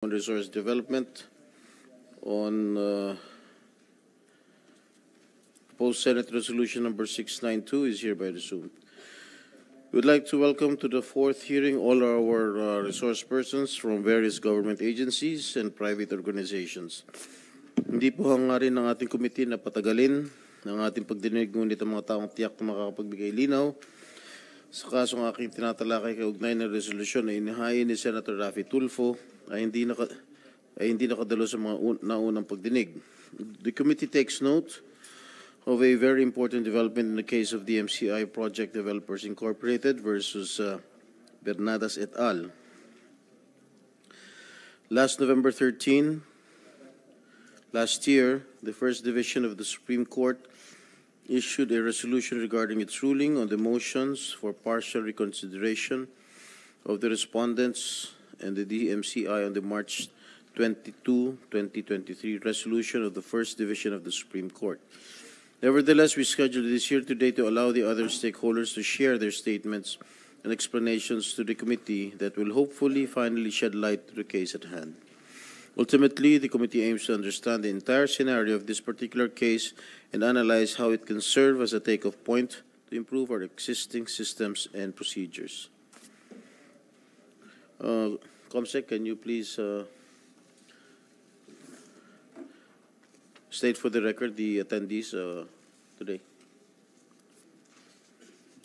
on Resource Development on proposed Senate Resolution number 692 is hereby resumed. We would like to welcome to the fourth hearing all our resource persons from various government agencies and private organizations. Hindi po hangarin ng ating committee na patagalin ng ating pagdinig, ngunit ang mga taong tiyak na makakapagbigay linaw sa kasong aking tinatalakay kaugnay ng resolusyon na inihain ni Senator Raffy Tulfo ay hindi nakadalo sa mga naunang pagdinig. The committee takes note of a very important development in the case of the DMCI Project Developers Incorporated versus Bernadas et al. Last November 13, last year, the First Division of the Supreme Court issued a resolution regarding its ruling on the motions for partial reconsideration of the respondents and the DMCI on the March 22, 2023 resolution of the First Division of the Supreme Court. Nevertheless, we scheduled this here today to allow the other stakeholders to share their statements and explanations to the committee that will hopefully finally shed light to the case at hand. Ultimately, the committee aims to understand the entire scenario of this particular case and analyze how it can serve as a take-off point to improve our existing systems and procedures. Comsec, can you please state for the record the attendees today?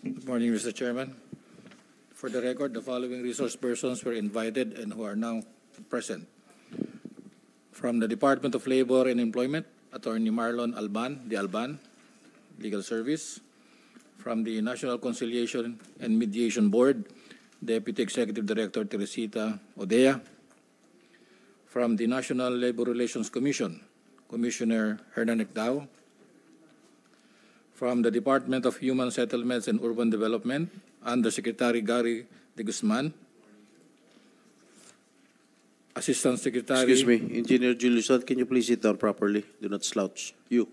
Good morning, Mr. Chairman. For the record, the following resource persons were invited and who are now present. From the Department of Labor and Employment, Attorney Marlon Alban, the Alban, Legal Service. From the National Conciliation and Mediation Board, Deputy Executive Director Teresita Odea. From the National Labor Relations Commission, Commissioner Hernan Ecdao. From the Department of Human Settlements and Urban Development, Undersecretary Gary de Guzman. Assistant Secretary... Excuse me, Engineer Julius, can you please sit down properly? Do not slouch. You,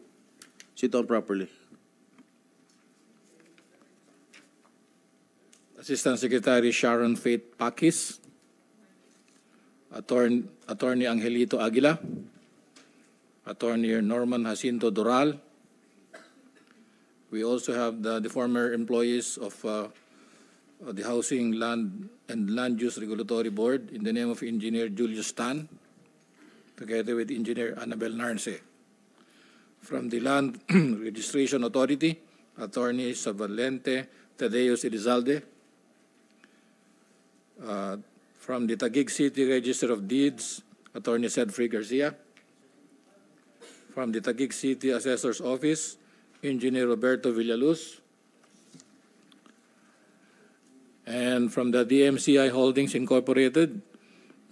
sit down properly. Assistant Secretary Sharon Faith Pakis. Attorney Angelito Aguila. Attorney Norman Jacinto Doral. We also have the former employees of the Housing, Land, and Land Use Regulatory Board in the name of Engineer Julius Tan, together with Engineer Annabel Narnse. From the Land Registration Authority, Attorney Savalente Tadeus Elizalde. From the Taguig City Register of Deeds, Attorney Cedfrey Garcia. From the Taguig City Assessor's Office, Engineer Roberto Villaluz. And from the DMCI Holdings Incorporated,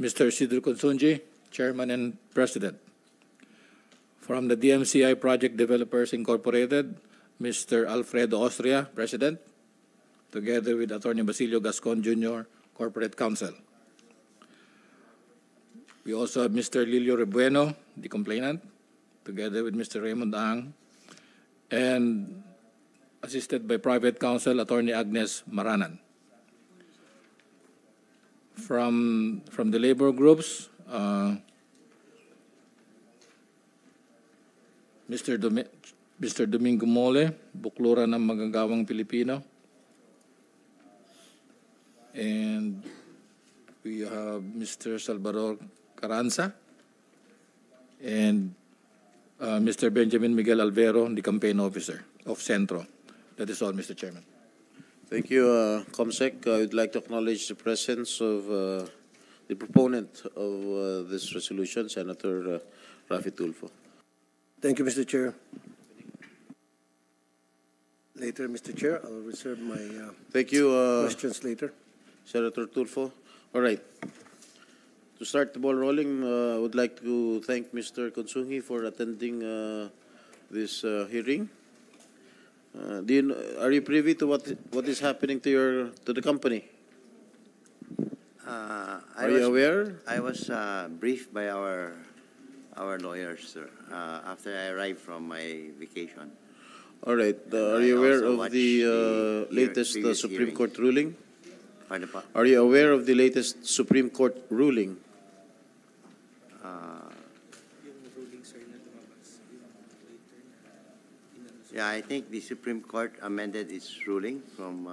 Mr. Isidro Consunji, Chairman and President. From the DMCI Project Developers Incorporated, Mr. Alfredo Austria, President, together with Attorney Basilio Gascon Jr., Corporate Counsel. We also have Mr. Lilio Rebueno, the complainant, together with Mr. Raymond Ang, and assisted by Private Counsel, Attorney Agnes Maranan. From the labor groups, Mr. Domingo Mole, Buklura ng Magagawang Pilipino. And we have Mr. Salvador Carranza and Mr. Benjamin Miguel Alvero, the campaign officer of Centro. That is all, Mr. Chairman. Thank you, Comsec. I would like to acknowledge the presence of the proponent of this resolution, Senator Raffy Tulfo. Thank you, Mr. Chair. Later, Mr. Chair, I'll reserve my Thank you, questions later. Senator Tulfo. All right. To start the ball rolling, I would like to thank Mr. Consunji for attending this hearing. Are you privy to what is happening to the company? Are you aware? I was briefed by our lawyers, sir, after I arrived from my vacation. All right. Are you aware of the latest Supreme Court ruling? Pardon po? Are you aware of the latest Supreme Court ruling? Yeah, I think the Supreme Court amended its ruling from,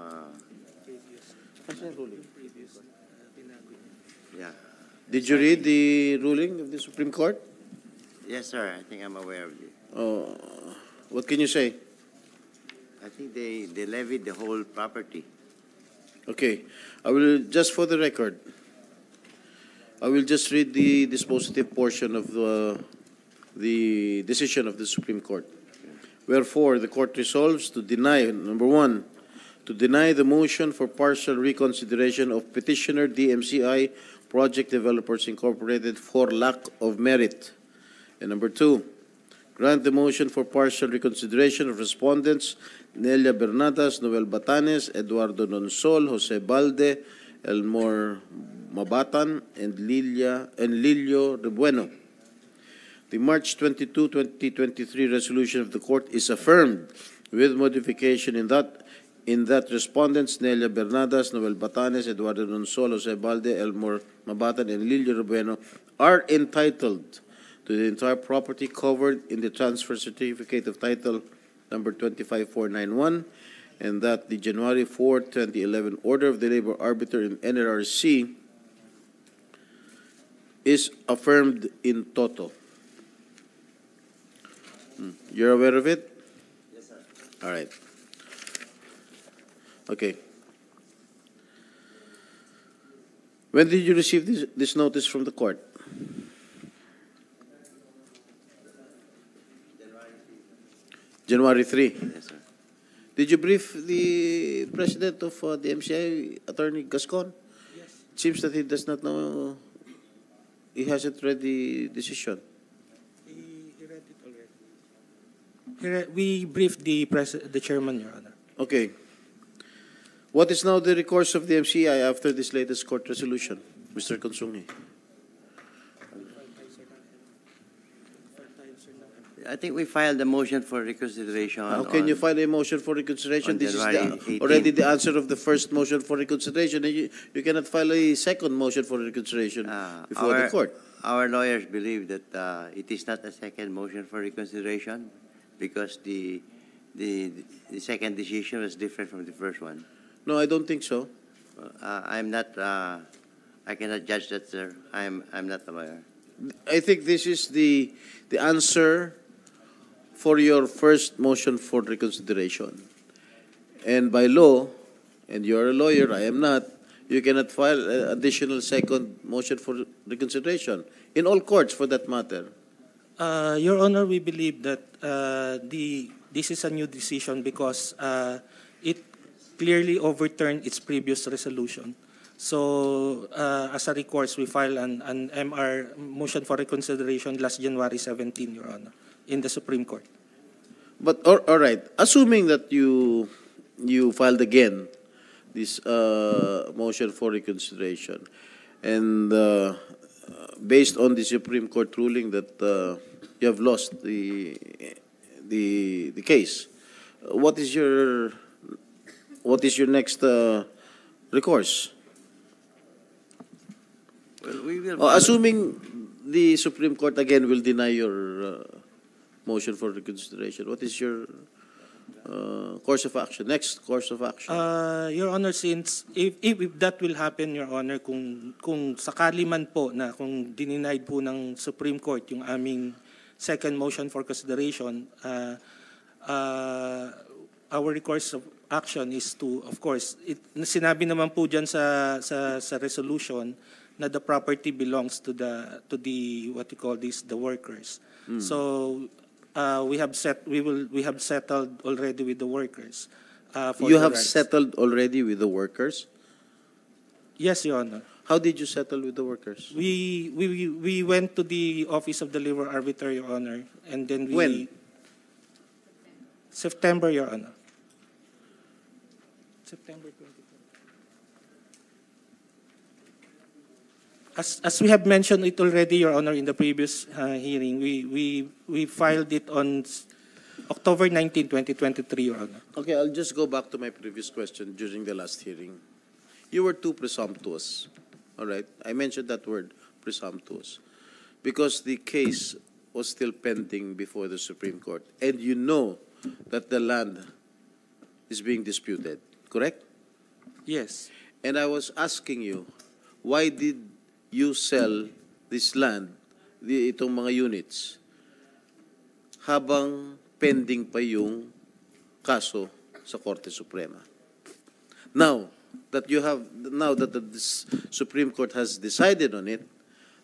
yeah. Did you read the ruling of the Supreme Court? Yes, sir, I think I'm aware of it. What can you say? I think they levied the whole property. Okay, I will, just for the record, I will just read the dispositive portion of the decision of the Supreme Court. Wherefore, the court resolves to deny, number one, to deny the motion for partial reconsideration of petitioner DMCI Project Developers Incorporated for lack of merit. And number two, grant the motion for partial reconsideration of respondents Nelia Bernadas, Noel Batanes, Eduardo Nonsol, Jose Balde, Elmore Mabatan, and Lilio Rebueno. The March 22, 2023 resolution of the court is affirmed with modification in that respondents Nelia Bernadas, Noel Batanes, Eduardo Nonsol, Jose Balde, Elmore Mabatan, and Lilio Rebueno are entitled to the entire property covered in the transfer certificate of title number 25491, and that the January 4, 2011 order of the labor arbiter in NLRC is affirmed in toto. You're aware of it? Yes, sir. All right. Okay. When did you receive this notice from the court? January 3. Yes, sir. Did you brief the president of the MCI, Attorney Gascon? Yes. It seems that he does not know, he hasn't read the decision. He read it already. We briefed the chairman, Your Honor. Okay. What is now the recourse of the MCI after this latest court resolution, Mr. Consungi? I think we filed a motion for reconsideration. How can you file a motion for reconsideration? on This is January 18. already the answer of the first motion for reconsideration. And you cannot file a second motion for reconsideration before the court. Our lawyers believe that it is not a second motion for reconsideration because the second decision was different from the first one. No, I don't think so. I'm not. I cannot judge that, sir. I'm not a lawyer. I think this is the answer for your first motion for reconsideration. And by law, and you're a lawyer, I am not, you cannot file an additional second motion for reconsideration in all courts for that matter. Your Honor, we believe that this is a new decision because it clearly overturned its previous resolution. So, as a recourse, we filed an MR motion for reconsideration last January 17, Your Honor, in the Supreme Court. But all right, assuming that you filed again this motion for reconsideration, and based on the Supreme Court ruling that you have lost the case, what is your next recourse? Well, we will. Assuming the Supreme Court again will deny your motion for reconsideration, what is your course of action, next course of action? Your Honor, since if that will happen, Your Honor, kung sakali man po na kung denied po ng Supreme Court yung aming second motion for consideration, our recourse of action is to, of course, sinabi naman po dyan sa resolution na the property belongs to the what you call this, the workers. So we have settled already with the workers. You have settled already with the workers? Yes, Your Honor. How did you settle with the workers? We went to the Office of the Labor Arbiter, Your Honor, and then we... When? September, Your Honor. September 24. As we have mentioned it already, Your Honor, in the previous hearing, we filed it on October 19, 2023, Your Honor. Okay, I'll just go back to my previous question during the last hearing. You were too presumptuous, all right? I mentioned that word, presumptuous, because the case was still pending before the Supreme Court. And you know that the land is being disputed, correct? Yes. And I was asking you, why did you sell this land, itong mga units, habang pending pa yung kaso sa Korte Suprema? Now that the Supreme Court has decided on it,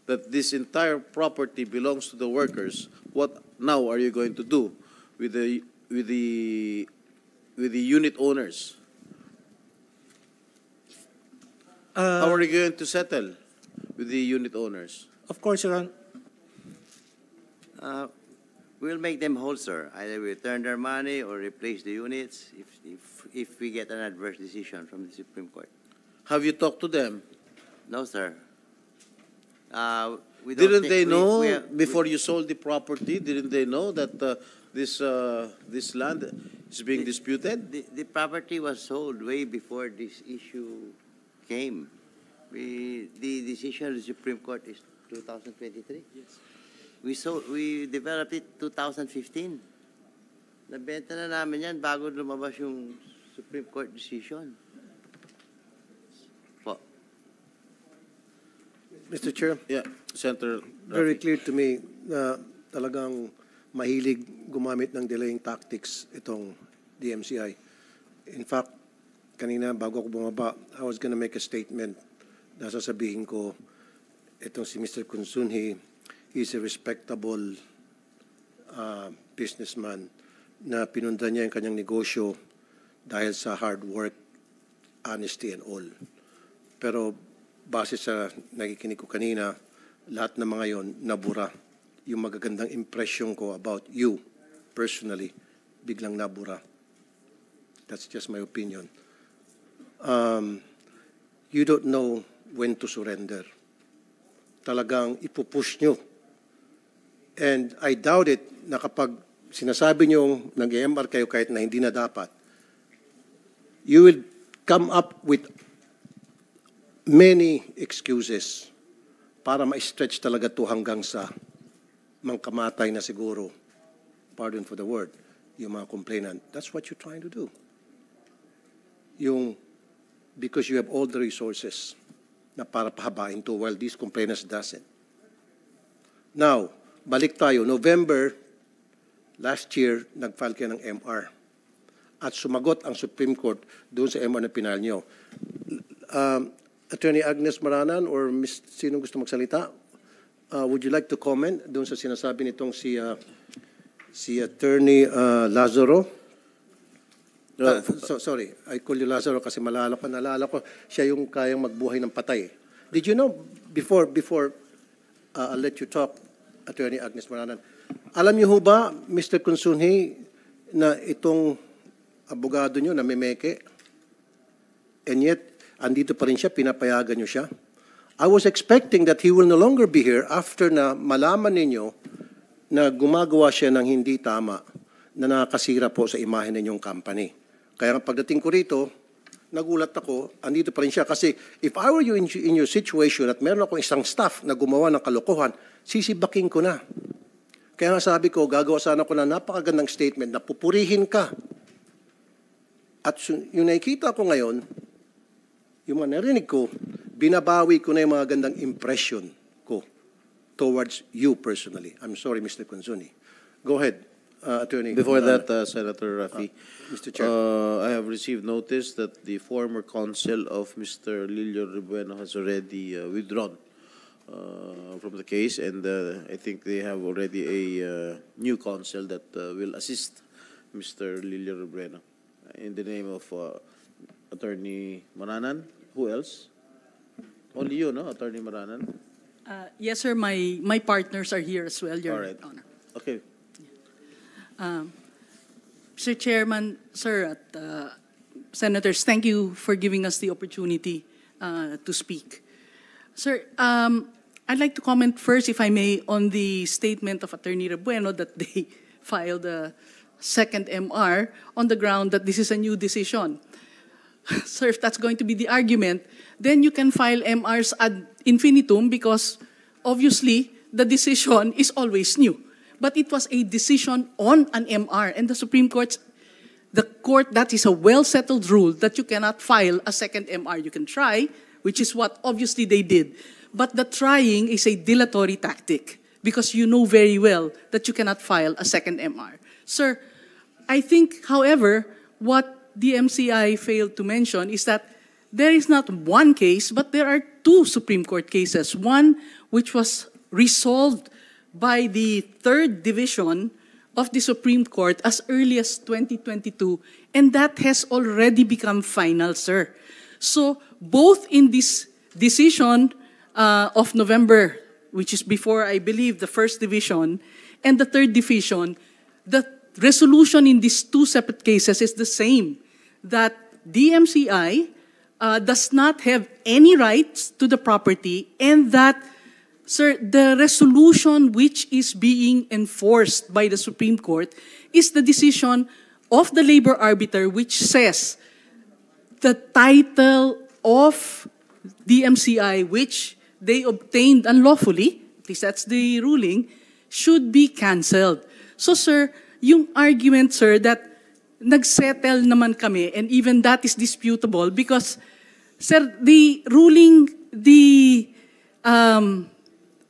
that this entire property belongs to the workers, what now are you going to do with the unit owners? How are you going to settle with the unit owners? Of course, Your Honor. We'll make them whole, sir. Either we return their money or replace the units if we get an adverse decision from the Supreme Court. Have you talked to them? No, sir. Didn't they know before you sold the property? Didn't they know that this land is being disputed? The property was sold way before this issue came. The decision of the Supreme Court is 2023. Yes. We developed it 2015. Nabenta na namin yan bago lumabas yung Supreme Court decision. Po. Mr. Chair, Yeah, Senator very Rafi. clear to me na talagang mahilig gumamit ng delaying tactics itong DMCI. In fact, kanina bago ako bumaba, I was gonna make a statement na sasabihin ko itong si Mr. Consunji is a respectable businessman na pinundan niya yung kanyang negosyo dahil sa hard work, honesty and all. Pero base sa nakikinig ko kanina, lahat ng mga yon nabura. Yung magagandang impression ko about you personally, biglang nabura. That's just my opinion. You don't know when to surrender. Talagang ipupush nyo. And I doubt it na kapag sinasabi nyo nag-MR kayo kahit na hindi na dapat, you will come up with many excuses para ma-stretch talaga to hanggang sa mangkamatay na siguro, pardon for the word, yung mga complainant. That's what you're trying to do. Because you have all the resources na para pahabain to while these complainants doesn't. Now, balik tayo. November, last year, nag-file kayo ng MR. At sumagot ang Supreme Court doon sa MR na pinal nyo. Attorney Agnes Maranan or sino gusto magsalita? Would you like to comment doon sa sinasabi nitong si Attorney Lazaro? Sorry, I call you Lazaro kasi naalala ko, siya yung kayang magbuhay ng patay. Did you know, before I'll let you talk, Attorney Agnes Maranan, alam niyo ho ba, Mr. Consunji, na itong abogado niyo na mimeke, and yet, andito pa rin siya, pinapayagan niyo siya? I was expecting that he will no longer be here after na malaman ninyo na gumagawa siya ng hindi tama na nakakasira po sa imahe ninyong company. Kaya pagdating ko rito, nagulat ako, andito pa rin siya. Kasi if I were you in your situation at meron akong isang staff na gumawa ng kalokohan, sisibaking ko na. Kaya nga sabi ko, gagawa sana ko na napakagandang statement na pupurihin ka. At yung nakikita ko ngayon, yung mga narinig ko, binabawi ko na yung mga gandang impression ko towards you personally. I'm sorry, Mr. Consunji. Go ahead, Attorney. Before that, Senator Rafi, Mr. Chair. I have received notice that the former counsel of Mr. Lilio Rebueno has already withdrawn from the case, and I think they have already a new counsel that will assist Mr. Lilio Rebueno in the name of Attorney Maranan. Who else? Only you, no, Attorney Maranan? Yes, sir. My partners are here as well, Your All right. Honor. Okay. Mr. Chairman, sir, at Senators, thank you for giving us the opportunity to speak. Sir, I'd like to comment first, if I may, on the statement of Attorney Rebueno that they filed a second MR on the ground that this is a new decision. Sir, if that's going to be the argument, then you can file MRs ad infinitum because obviously the decision is always new. but it was a decision on an MR. And the Supreme Court, that is a well-settled rule that you cannot file a second MR. You can try, which is what obviously they did. But the trying is a dilatory tactic because you know very well that you cannot file a second MR. Sir, I think, however, what the MCI failed to mention is that there is not one case, but there are two Supreme Court cases. One which was resolved by the Third Division of the Supreme Court as early as 2022, and that has already become final, sir. So both in this decision of November, which is before, I believe, the First Division, and the Third Division, the resolution in these two separate cases is the same, that DMCI does not have any rights to the property, and that, sir, the resolution which is being enforced by the Supreme Court is the decision of the labor arbiter, which says the title of DMCI, which they obtained unlawfully, at least that's the ruling, should be cancelled. So, sir, yung argument, sir, that nagsettle naman kami, and even that is disputable because, sir, the ruling,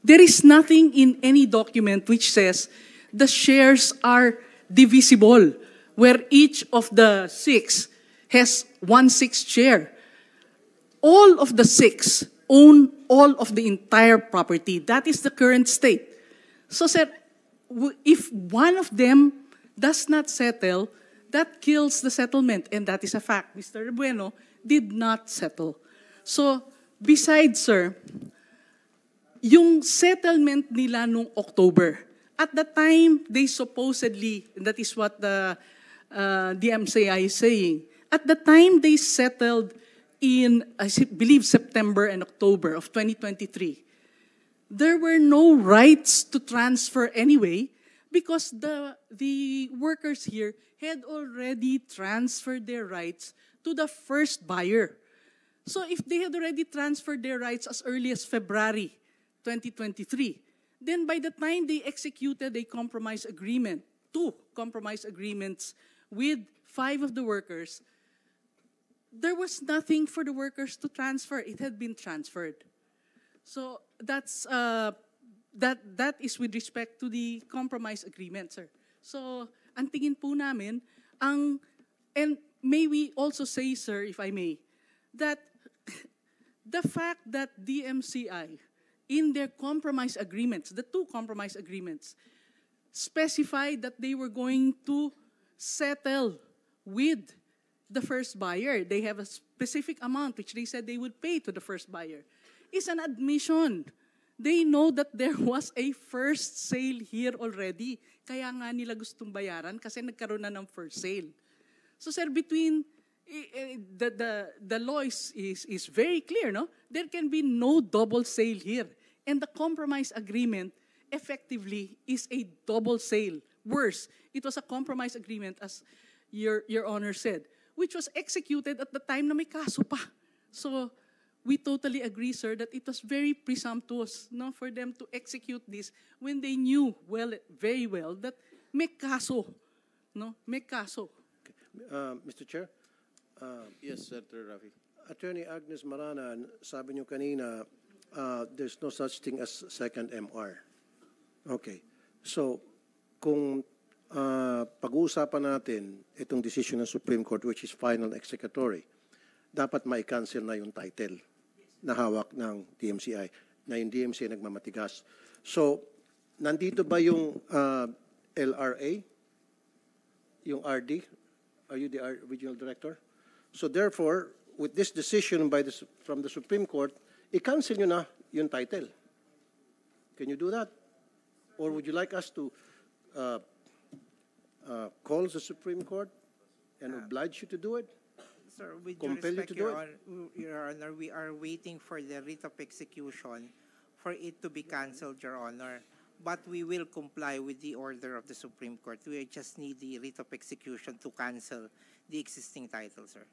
there is nothing in any document which says the shares are divisible, where each of the 6 has 1/6 share. All of the 6 own all of the entire property. That is the current state. So, sir, if one of them does not settle, that kills the settlement, and that is a fact. Mr. Bueno did not settle. So, besides, sir, yung settlement nila nung October, at the time they supposedly, and that is what the MCI is saying, at the time they settled in, I believe, September and October of 2023, there were no rights to transfer anyway because the workers here had already transferred their rights to the first buyer. So if they had already transferred their rights as early as February 2023, then by the time they executed a compromise agreement, 2 compromise agreements with 5 of the workers, there was nothing for the workers to transfer. It had been transferred. So that's that is with respect to the compromise agreement, sir. So ang tingin po namin, and may we also say, sir, if I may, that the fact that DMCI, in their compromise agreements, the 2 compromise agreements, specified that they were going to settle with the first buyer. They have a specific amount which they said they would pay to the first buyer. Is an admission. They know that there was a first sale here already. Kaya nga nila gustong bayaran kasi nagkaroon na ng first sale. So, sir, between the law is very clear, no? There can be no double sale here. And the compromise agreement effectively is a double sale. Worse, it was a compromise agreement, as your Honor said, which was executed at the time na may kaso pa. So, we totally agree, sir, that it was very presumptuous, no, for them to execute this when they knew very well that may kaso, no, may kaso. Mr. Chair? Yes, Senator Rafi. Attorney Agnes Maranan, sabi niyo kanina, there's no such thing as second MR. Okay. So, kung pag-uusapan natin itong decision ng Supreme Court, which is final executory, dapat mai-cancel na yung title na hawak ng DMCI, na yung DMCI nagmamatigas. So, nandito ba yung LRA, yung RD? Are you the regional director? So therefore, with this decision from the Supreme Court, i-cancel nyo na yung title. Can you do that? Or would you like us to call the Supreme Court and oblige you to do it? Sir, with due Compel you respect, to do Your Honor, we are waiting for the writ of execution for it to be cancelled, Your Honor. But we will comply with the order of the Supreme Court. We just need the writ of execution to cancel the existing title, sir.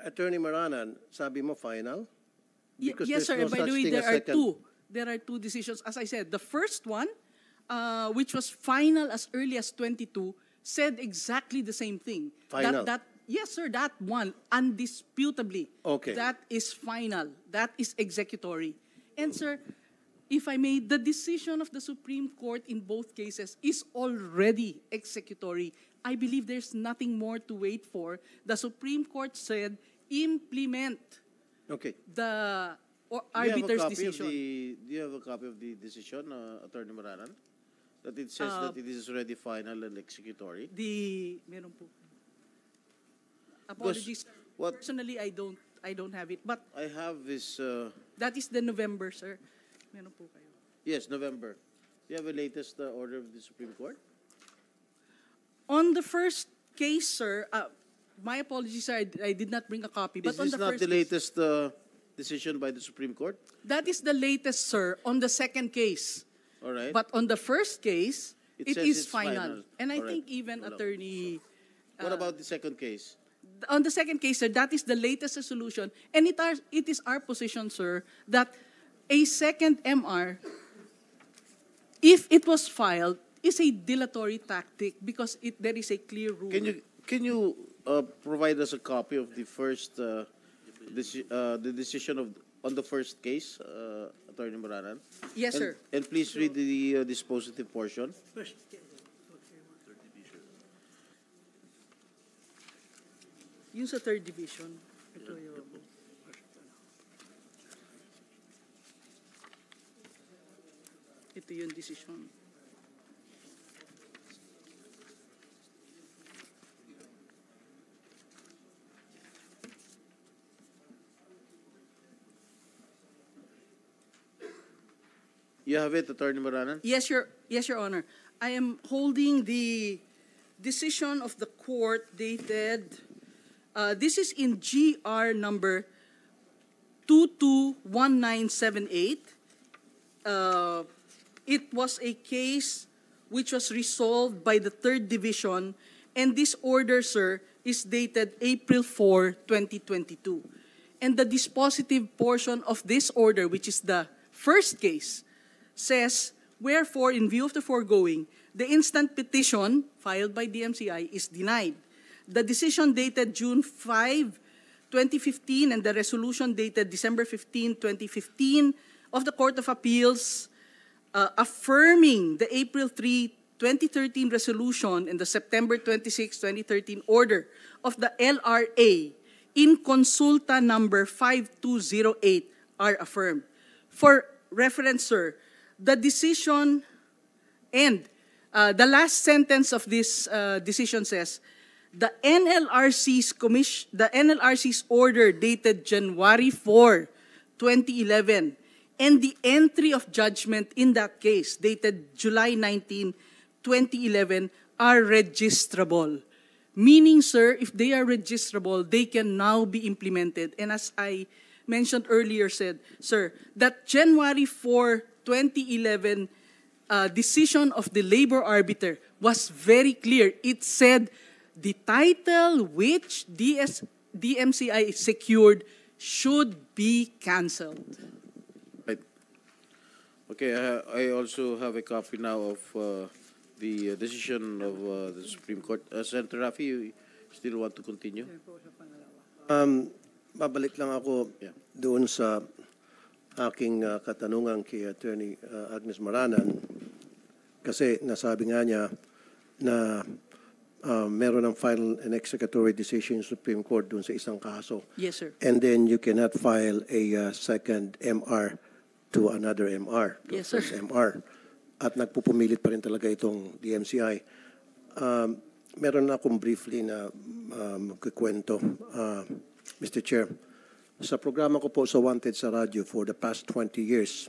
Attorney Maranan, sabi mo final? Because Yes, sir. there's no By the such way, thing there as are second. two. There are 2 decisions. As I said, the first one which was final as early as 22, said exactly the same thing. Final? Yes, sir, that one, undisputably. Okay. That is final. That is executory. And, sir, if I may, the decision of the Supreme Court in both cases is already executory. I believe there's nothing more to wait for. The Supreme Court said, implement Okay. the arbiter's decision. Do you have a copy of the decision, Attorney Maranan? That it says that it is already final and executory? Meron po. Apologies. what- Personally, I don't have it. But I have this, that is the November, sir. Meron po kayo. yes, November. Do you have a latest order of the Supreme Court? On the first case, sir, my apologies, sir, I did not bring a copy. But Is on this the not first the case, latest decision by the Supreme Court? that is the latest, sir, on the second case. All right. But on the first case, It it says is it's final. final. And I All right. think even Hold on. Attorney... What about the second case? On the second case, sir, that is the latest resolution. And it is our position, sir, that a second MR, if it was filed, is a dilatory tactic because there is a clear rule. Can you provide us a copy of the first the decision on the first case, Attorney Maranan? Yes, sir. And please read the dispositive portion. Yung sa third division. Ito yung... Ito yung decision. You have it, Attorney Maranan? Yes, Your Honor. I am holding the decision of the court dated, this is in GR number 221978. It was a case which was resolved by the third division, and this order, sir, is dated April 4, 2022. And the dispositive portion of this order, which is the first case, says, wherefore, in view of the foregoing, the instant petition filed by DMCI is denied. The decision dated June 5, 2015, and the resolution dated December 15, 2015 of the Court of Appeals affirming the April 3, 2013 resolution and the September 26, 2013 order of the LRA in consulta number 5208 are affirmed. For reference, sir, the decision and the last sentence of this decision says, the NLRC's order dated January 4, 2011, and the entry of judgment in that case dated July 19, 2011 are registrable. Meaning, sir, if they are registrable, they can now be implemented. And as I mentioned earlier, sir, that January 4, 2011 decision of the labor arbiter was very clear. It said the title which DMCI secured should be canceled. Right. Okay, I also have a copy now of the decision of the Supreme Court. Senator Rafi, you still want to continue? Babalik lang ako doon sa aking katanungan kay Attorney Agnes Maranan kasi nasabi nga niya na meron ng final and executory decision sa Supreme Court doon sa isang kaso. Yes, sir. And then you cannot file a second MR to another MR. Yes, sir. First MR. At nagpupumilit pa rin talaga itong DMCI. Meron na akong briefly na magkikwento, Mr. Chair. Sa programa ko po sa Wanted sa radyo for the past 20 years,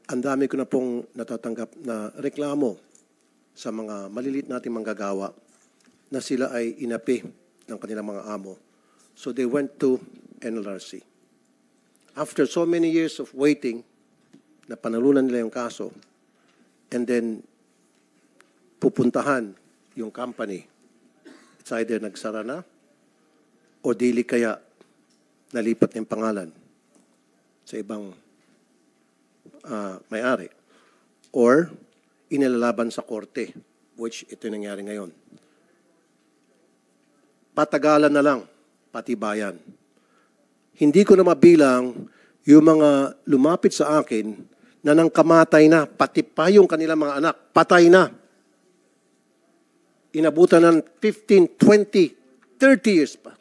ang dami ko na pong natatanggap na reklamo sa mga malilit nating manggagawa na sila ay inapi ng kanilang mga amo. So they went to NLRC. After so many years of waiting, na panalunan nila yung kaso, and then pupuntahan yung company. It's either nagsara na o dili kaya nalipat ng pangalan sa ibang may-ari. Or inilalaban sa korte, which ito yung nangyari ngayon. Patagalan na lang, pati bayan. Hindi ko na mabilang yung mga lumapit sa akin na nang kamatay na, pati pa yung kanilang mga anak, patay na. Inabutan ng 15, 20, 30 years pa.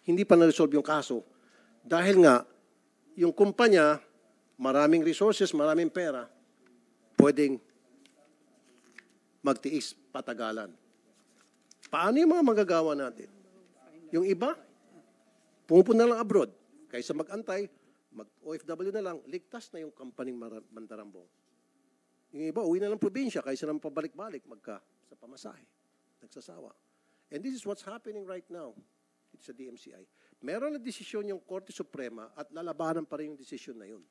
Hindi pa na-resolve yung kaso. Dahil nga, yung kumpanya, maraming resources, maraming pera, pwedeng magtiis, patagalan. Paano yung mga magagawa natin? Yung iba, pumupunta lang abroad. Kaysa mag-antay, mag-OFW na lang, ligtas na yung kampaning Mandarambong. Yung iba, uwi na lang probinsya, kaysa naman pabalik-balik, sa pamasahe. Nagsasawa. And this is what's happening right now. It's a DMCI. Meron na desisyon yung Korte Suprema at lalabanan pa rin yung desisyon na yun.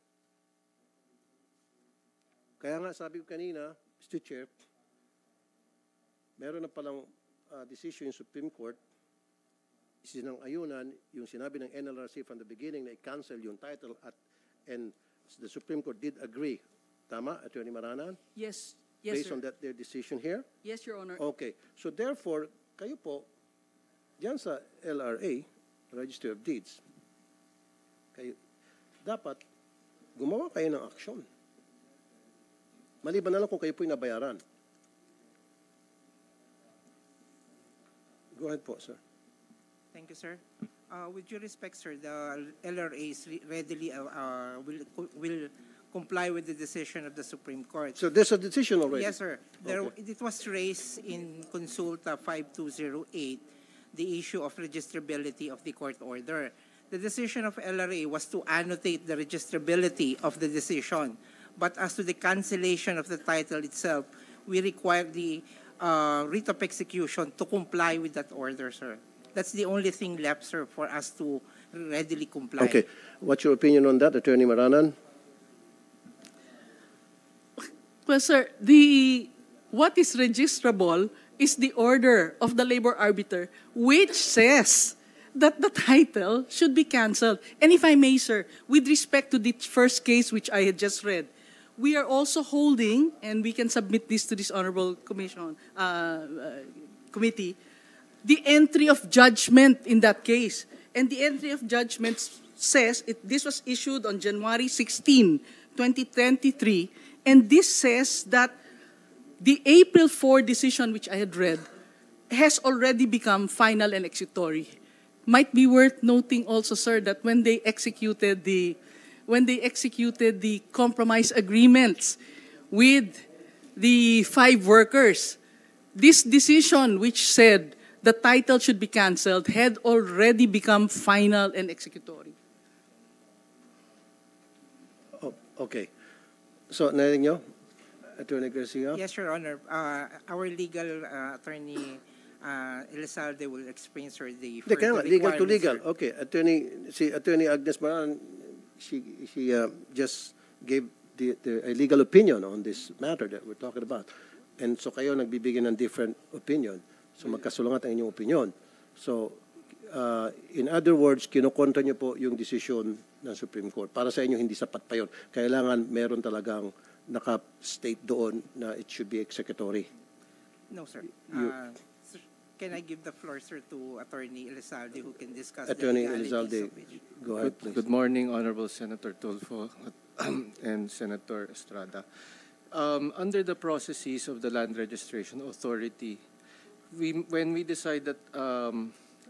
Kaya nga sabi ko kanina, Mr. Chair, meron na palang decision yung Supreme Court, sinang-ayunan yung sinabi ng NLRC from the beginning na i-cancel yung title and the Supreme Court did agree. Tama, Attorney Maranan? Yes, yes, Based sir. on their decision here? Yes, Your Honor. Okay. So therefore, kayo po, diyan sa LRA, Register of Deeds, kayo, dapat gumawa kayo ng aksyon. Maliban na lang kung kayo po'y nabayaran. Go ahead po, sir. Thank you, sir. With due respect, sir, the LRA is readily will comply with the decision of the Supreme Court. So there's a decision already? Yes, sir. It was raised in Consulta 5208, the issue of registrability of the court order. The decision of LRA was to annotate the registrability of the decision. But as to the cancellation of the title itself, we require the writ of execution to comply with that order, sir. That's the only thing left, sir, for us to readily comply. Okay. What's your opinion on that, Attorney Maranan? Well, sir, what is registrable is the order of the labor arbiter, which says that the title should be canceled. And if I may, sir, with respect to the first case which I had just read, we are also holding, and we can submit this to this honorable committee, the entry of judgment in that case. And the entry of judgment says, this was issued on January 16, 2023, and this says that the April 4 decision which I had read has already become final and executory. Might be worth noting also, sir, that when they executed the compromise agreements with the 5 workers, this decision which said the title should be canceled had already become final and executory. Oh, okay. So, narinig nyo, Attorney Garcia? Yes, Your Honor. Our legal attorney, Elizalde, will explain, sir, the Hindi, kaya nga, legal to requirements, legal. sir. Okay, Attorney Agnes Maranan, she just gave a legal opinion on this matter that we're talking about. And so kayo nagbibigay ng different opinion. So magkasulungat ang inyong opinion. So, in other words, kinukontra niyo po yung decision ng Supreme Court. Para sa inyo, hindi sapat pa yun. Kailangan meron talagang naka-state doon na it should be executory. No, sir. Sir, can I give the floor, sir, to Attorney Elizalde, who can discuss Attorney the legalities Elizalde, of it? go ahead, please. Good morning, Honorable Senator Tulfo and Senator Estrada. Under the processes of the Land Registration Authority, when we decide that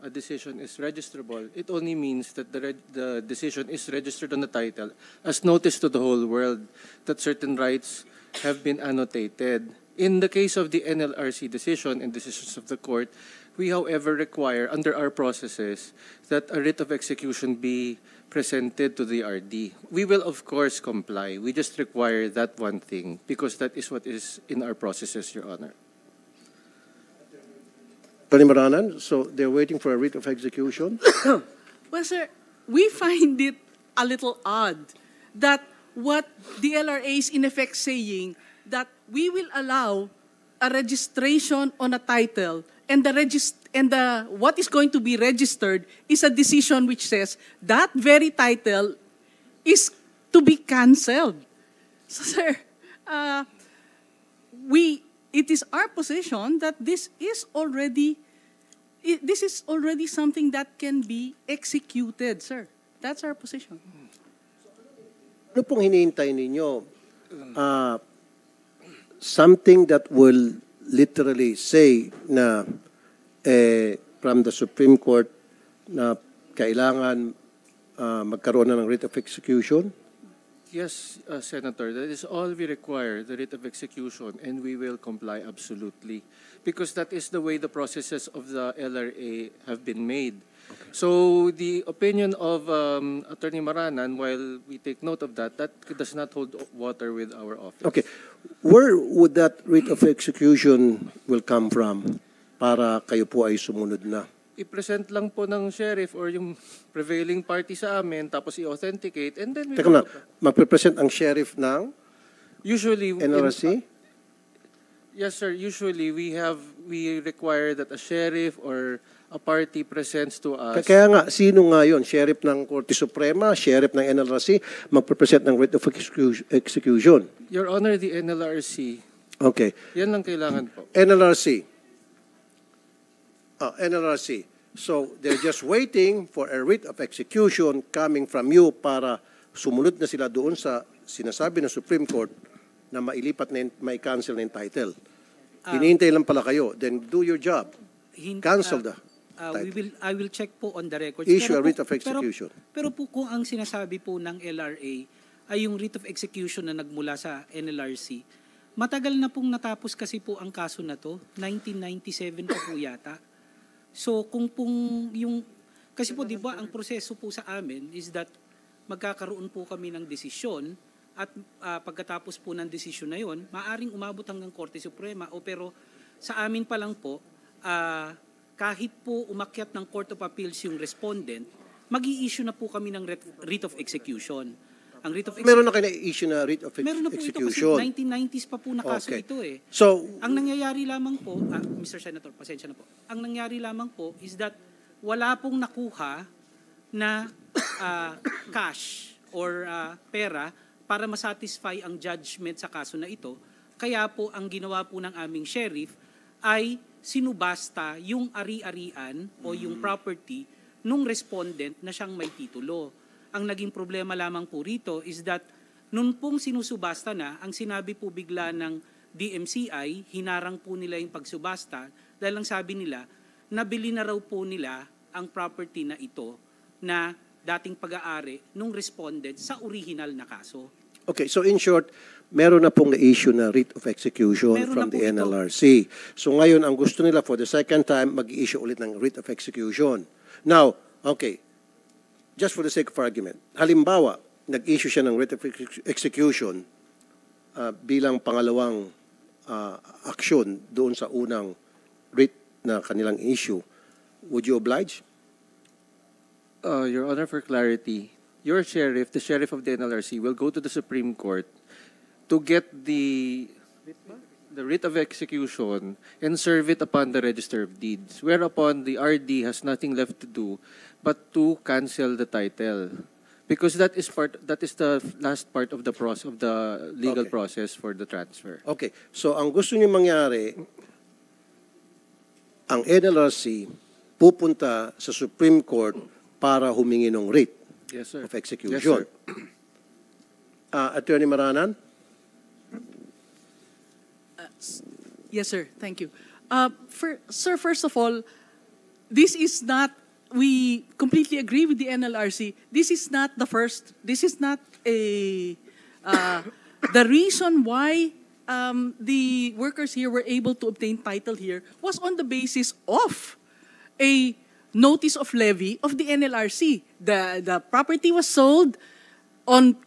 a decision is registrable, it only means that the decision is registered on the title as notice to the whole world that certain rights have been annotated. In the case of the NLRC decision and decisions of the court, we, however, require under our processes that a writ of execution be presented to the RD. We will, of course, comply. We just require that one thing because that is what is in our processes, Your Honor. Attorney Maranan, so they're waiting for a writ of execution? Well, sir, we find it a little odd that what the LRA is in effect saying that we will allow a registration on a title and what is going to be registered is a decision which says that very title is to be canceled. So, sir, is our position that this is already something that can be executed, sir. That's our position. Ano pong hinihintay ninyo? Something that will literally say na from the Supreme Court na kailangan magkaroon na ng writ of execution? Yes, Senator, that is all we require, the writ of execution, and we will comply absolutely. Because that is the way the processes of the LRA have been made. So the opinion of Attorney Maranan, while we take note of that, that does not hold water with our office. Okay. Where would that writ of execution will come from para kayo po ay sumunod na? I-present lang po ng sheriff or yung prevailing party sa amin, tapos i-authenticate, and then we Teka na, magpe-present ang sheriff ng usually NRC? Yes, sir. Usually we require that a sheriff or a party presents to us. Kaya nga, sino nga yun? Sheriff ng Korte Suprema, sheriff ng NLRC, magpe-present ng writ of execution. Your Honor, the NLRC. Okay. Yan lang kailangan po. NLRC. NLRC. So, they're just waiting for a writ of execution coming from you para sumunod na sila doon sa sinasabi ng Supreme Court na mailipat na, mai-cancel na yung title. Hinihintay lang pala kayo. Then do your job. Cancel the title. I will check po on the records. Issue a writ of execution. Pero po kung ang sinasabi po ng LRA ay yung writ of execution na nagmula sa NLRC, matagal na pong natapos kasi po ang kaso na to, 1997 pa po yata. So kung pong yung, kasi po di ba ang proseso po sa amin is that magkakaroon po kami ng desisyon at pagkatapos po ng desisyon na yon, maaring umabot hanggang Korte Suprema o pero sa amin pa lang po, kahit po umakyat ng Court of Appeals yung respondent, mag-i-issue na po kami ng writ of execution. Ang writ of execution, Meron na kayo na-issue na writ of execution? meron na po ito kasi 1990s pa po na kaso Okay. ito eh. So, Ang nangyayari lamang po, Mr. Senator, pasensya na po. Ang nangyayari lamang po is that wala pong nakuha na cash or pera para masatisfy ang judgment sa kaso na ito. Kaya po ang ginawa po ng aming sheriff ay sinubasta yung ari-arian o yung property nung respondent na siyang may titulo. Ang naging problema lamang po rito is that nun pong sinusubasta na, ang sinabi po bigla ng DMCI, hinarang po nila yung pagsubasta dahil ang sabi nila, nabili na raw po nila ang property na ito na dating pag-aari nung respondent sa original na kaso. okay, so in short, meron na pong na-issue na writ of execution Meron from na po the ito. NLRC. So ngayon, ang gusto nila for the second time, mag-issue ulit ng writ of execution. Now, okay, just for the sake of argument, halimbawa, nag-issue siya ng writ of execution bilang pangalawang aksyon doon sa unang writ na kanilang issue, would you oblige? Your Honor, for clarity, your sheriff, the sheriff of the NLRC, will go to the Supreme Court to get the writ of execution and serve it upon the Register of Deeds, whereupon the RD has nothing left to do but to cancel the title. Because that is the last part of the process of the legal Okay. process for the transfer. Okay, so ang gusto niyo mangyari, ang NLRC pupunta sa Supreme Court para humingi ng writ Yes, sir. of execution. Yes, sir. Attorney Maranan? Yes, sir. Thank you. Sir, first of all, this is not, we completely agree with the NLRC. This is not the first, this is not the reason why the workers here were able to obtain title here was on the basis of a notice of levy of the NLRC. The property was sold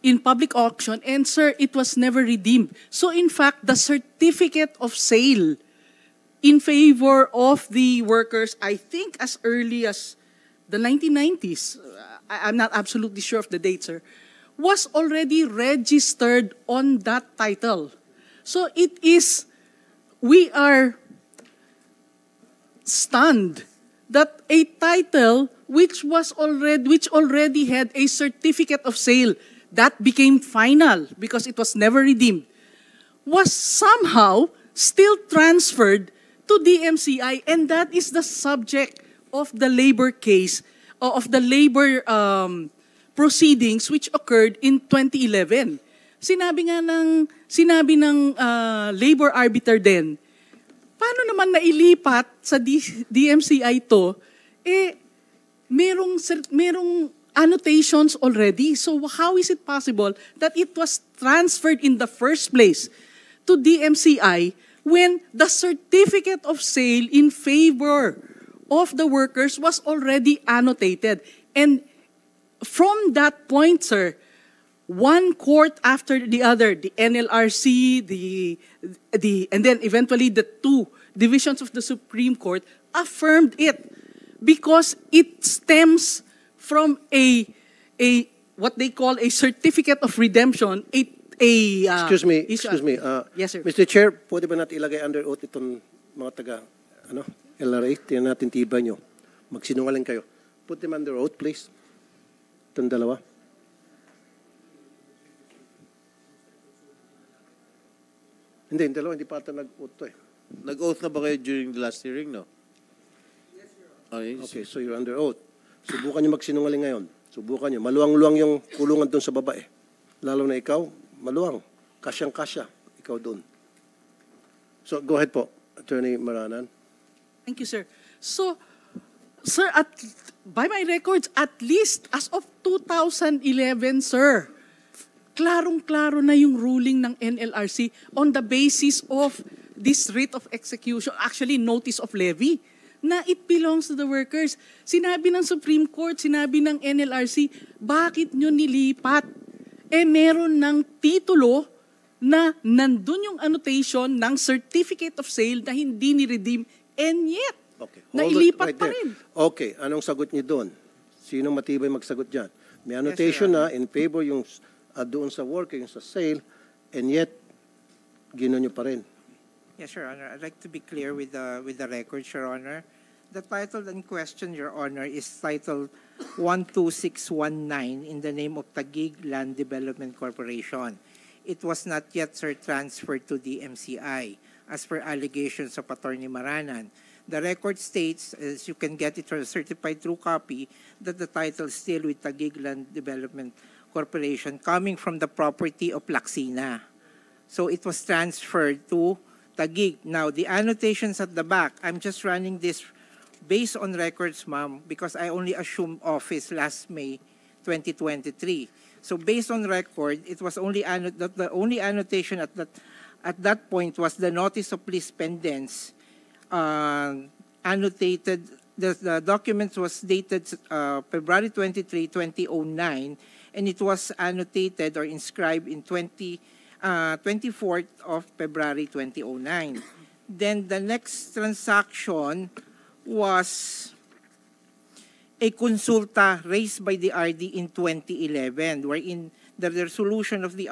in public auction, and sir, it was never redeemed. So in fact, the certificate of sale in favor of the workers, I think as early as the 1990s, I'm not absolutely sure of the date, sir, was already registered on that title. So it is, we are stunned that a title which already had a certificate of sale that became final because it was never redeemed, was somehow still transferred to DMCI, and that is the subject of the labor case, of the labor proceedings which occurred in 2011. Sinabi ng labor arbiter din, paano naman nailipat sa DMCI to, merong annotations already. So how is it possible that it was transferred in the first place to DMCI when the certificate of sale in favor of the workers was already annotated? And from that point, sir, one court after the other, the NLRC, and then eventually the two divisions of the Supreme Court affirmed it because it stems from what they call a certificate of redemption. Excuse me. Yes, sir. Mr. Chair, pwede ba natin ilagay under oath itong mga taga LRA? Tingnan natin tiba nyo. Magsinungaling kayo. Put them under oath, please. Itong dalawa. Hindi, yung dalawa, hindi pa ata nag-oath to eh. Nag-oath na ba kayo during the last hearing, no? Yes, Your Honor. Okay, so you're under oath. Subukan nyo magsinungaling ngayon. Subukan nyo. Maluwang-luwang yung kulungan doon sa baba eh. Lalo na ikaw, maluwang. Kasyang-kasya. Ikaw doon. So, go ahead po, Attorney Maranan. Thank you, sir. So, sir, by my records, at least as of 2011, sir, klarong-klaro na yung ruling ng NLRC on the basis of this writ of execution, actually notice of levy, na it belongs to the workers. Sinabi ng Supreme Court, sinabi ng NLRC, bakit nyo nilipat? Meron ng titulo na nandun yung annotation ng certificate of sale na hindi ni-redeem, and yet, Okay. nailipat Right pa there. rin. Okay, anong sagot niyo doon? Sinong matibay magsagot dyan? May annotation na in favor yung doon sa worker, yung sa sale, and yet, gino nyo pa rin. Yes, Your Honor. I'd like to be clear with the records, Your Honor. The title in question, Your Honor, is titled 12619 in the name of Taguig Land Development Corporation. It was not yet, sir, transferred to the MCI as per allegations of Attorney Maranan. The record states, as you can get it certified true copy, that the title is still with Taguig Land Development Corporation coming from the property of Laxina. So it was transferred to Taguig. Now, the annotations at the back, I'm just running this based on records, ma'am, because I only assumed office last May 2023. So based on record, it was only the only annotation at that point was the notice of lis pendens annotated. The document was dated February 23, 2009, and it was annotated or inscribed in 24th of February 2009. Then the next transaction was a consulta raised by the RD in 2011, wherein the resolution of the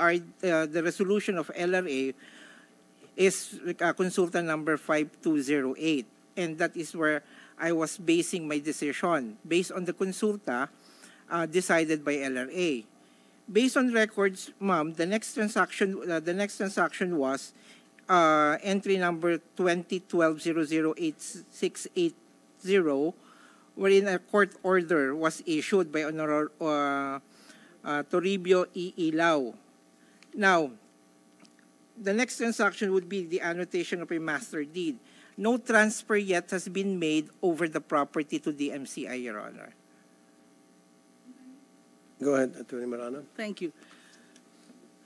resolution of LRA is consulta number 5208, and that is where I was basing my decision based on the consulta decided by LRA. Based on records, ma'am, the next transaction was entry number 2012-008680, wherein a court order was issued by Honor Toribio E. Ilao. Now, the next transaction would be the annotation of a master deed. No transfer yet has been made over the property to the MCI, Your Honor. Go ahead, Attorney Marano. Thank you.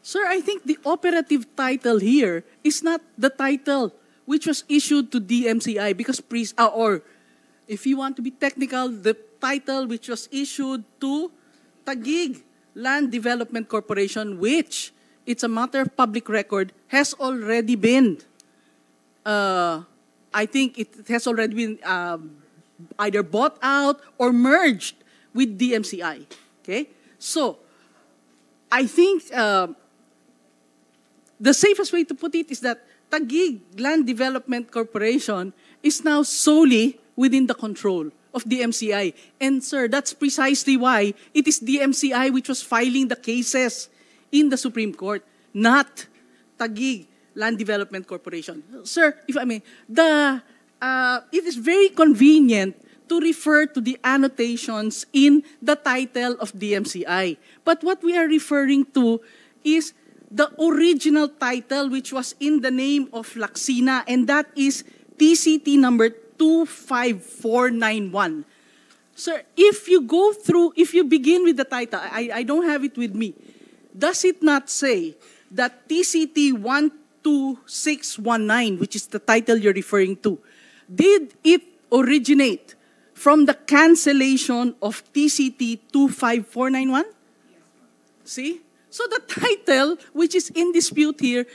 Sir, I think the operative title here is not the title which was issued to DMCI because or if you want to be technical, the title which was issued to Taguig Land Development Corporation, which it's a matter of public record, has already been, I think it has already been either bought out or merged with DMCI. Okay? So, I think the safest way to put it is that Taguig Land Development Corporation is now solely within the control of DMCI. And sir, that's precisely why it is DMCI which was filing the cases in the Supreme Court, not Taguig Land Development Corporation. Sir, if I may, it is very convenient to refer to the annotations in the title of DMCI. But what we are referring to is the original title, which was in the name of Lacsina, and that is TCT number 25491. Sir, if you begin with the title, I don't have it with me, does it not say that TCT 12619, which is the title you're referring to, did it originate from the cancellation of TCT 25491? See? So the title, which is in dispute here,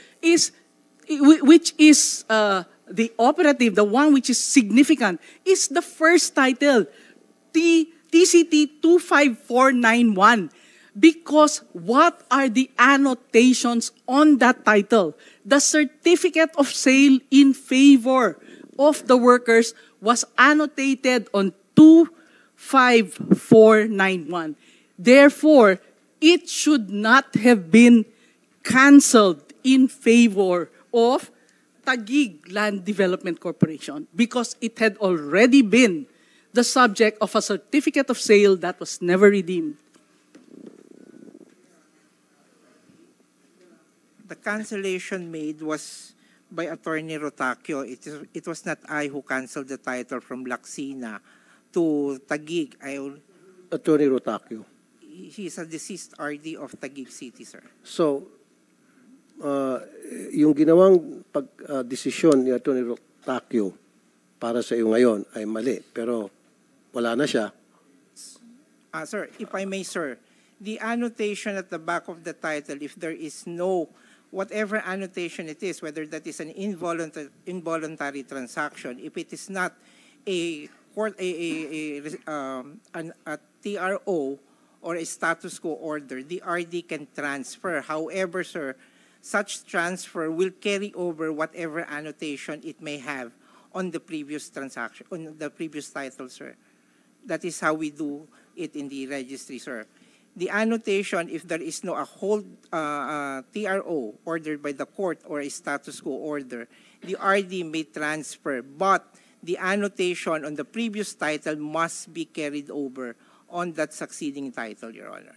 which is the operative, the one which is significant, is the first title, TCT 25491. Because what are the annotations on that title? The certificate of sale in favor of the workers was annotated on 25491. Therefore, it should not have been canceled in favor of Taguig Land Development Corporation because it had already been the subject of a certificate of sale that was never redeemed. The cancellation made was by Attorney Rotacio. It was not I who canceled the title from Lacsina to Taguig. Attorney Rotacio. He's a deceased RD of Taguig City, sir. So, yung ginawang pag-desisyon ni Attorney Rotacio para sa iyo ngayon ay mali, pero wala na siya. Sir, if I may, sir, the annotation at the back of the title, if there is no, whatever annotation it is, whether that is an involuntary transaction, if it is not a TRO or a status quo order, the RD can transfer. However, sir, such transfer will carry over whatever annotation it may have on the previous transaction, on the previous title, sir. That is how we do it in the registry, sir. The annotation, if there is no a hold TRO ordered by the court or a status quo order, the RD may transfer, but the annotation on the previous title must be carried over on that succeeding title, Your Honor.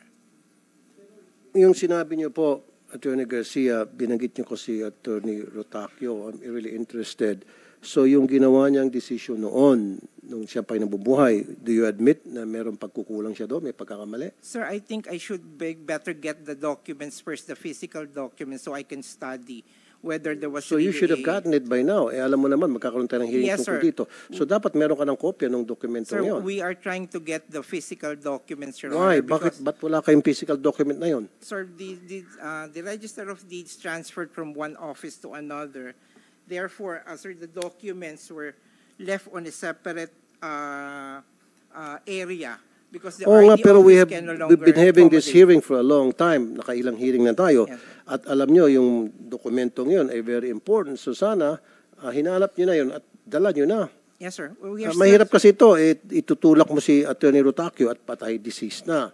Yung sinabi niyo po, Attorney Garcia, binanggit niyo ko si Attorney Rotacio. I'm really interested. So yung ginawa niyang desisyon noon, nung siya pa'y nabubuhay, do you admit na meron pagkukulang siya doon, may pagkakamali? Sir, I think I should better get the documents first, the physical documents, so I can study whether there was So you should have gotten it by now. Alam mo naman, magkakaroon tayo ng hearing Yes, tungkol sir. dito. So dapat meron ka ng kopya ng dokumento Sir, ngayon. we are trying to get the physical documents, Your Why? Honor. Bakit? Because, Ba't wala kayong physical document na yon? sir, the Register of Deeds transferred from one office to another. Therefore, sir, the documents were left on a separate area because the Oo nga, RD pero we office have can no we've longer been having this accommodate. hearing for a long time. Nakailang hearing na tayo. Yes. At alam nyo, yung dokumentong yun ay very important. So sana, hinanap nyo na yun at dala nyo na. Yes, sir. Well, we are Mahirap still- kasi ito, itutulak mo si Attorney Rotacio at patay deceased na.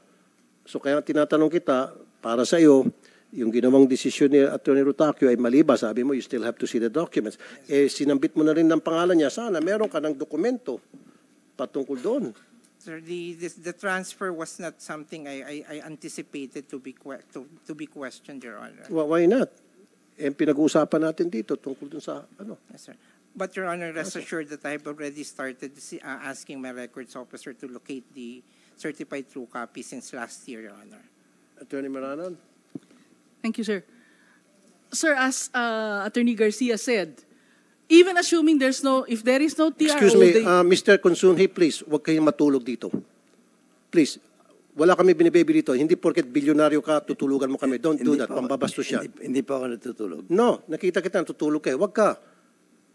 So kaya tinatanong kita, para sa iyo, yung ginawang desisyon ni Attorney Rotacio ay mali ba? Sabi mo, you still have to see the documents. Sinambit mo na rin ng pangalan niya. Sana meron ka ng dokumento patungkol doon. Sir, the transfer was not something I anticipated to be questioned, Your Honor. Why not? Pinag-uusapan natin dito tungkol dun sa ano. Yes, sir. But, Your Honor, rest assured that I have already started asking my records officer to locate the certified true copy since last year, Your Honor. Attorney Maranan? Thank you, sir. Sir, as Attorney Garcia said, even assuming if there is no TRO, Excuse me, Mr. Consunhi, please, huwag kayong matulog dito. Please, wala kami binibaby dito. Hindi porket bilyonaryo ka, tutulugan mo kami. Don't do that. Pambabastos siya. Hindi pa ako natutulog. No, nakita kita, tutulog kayo. Huwag ka.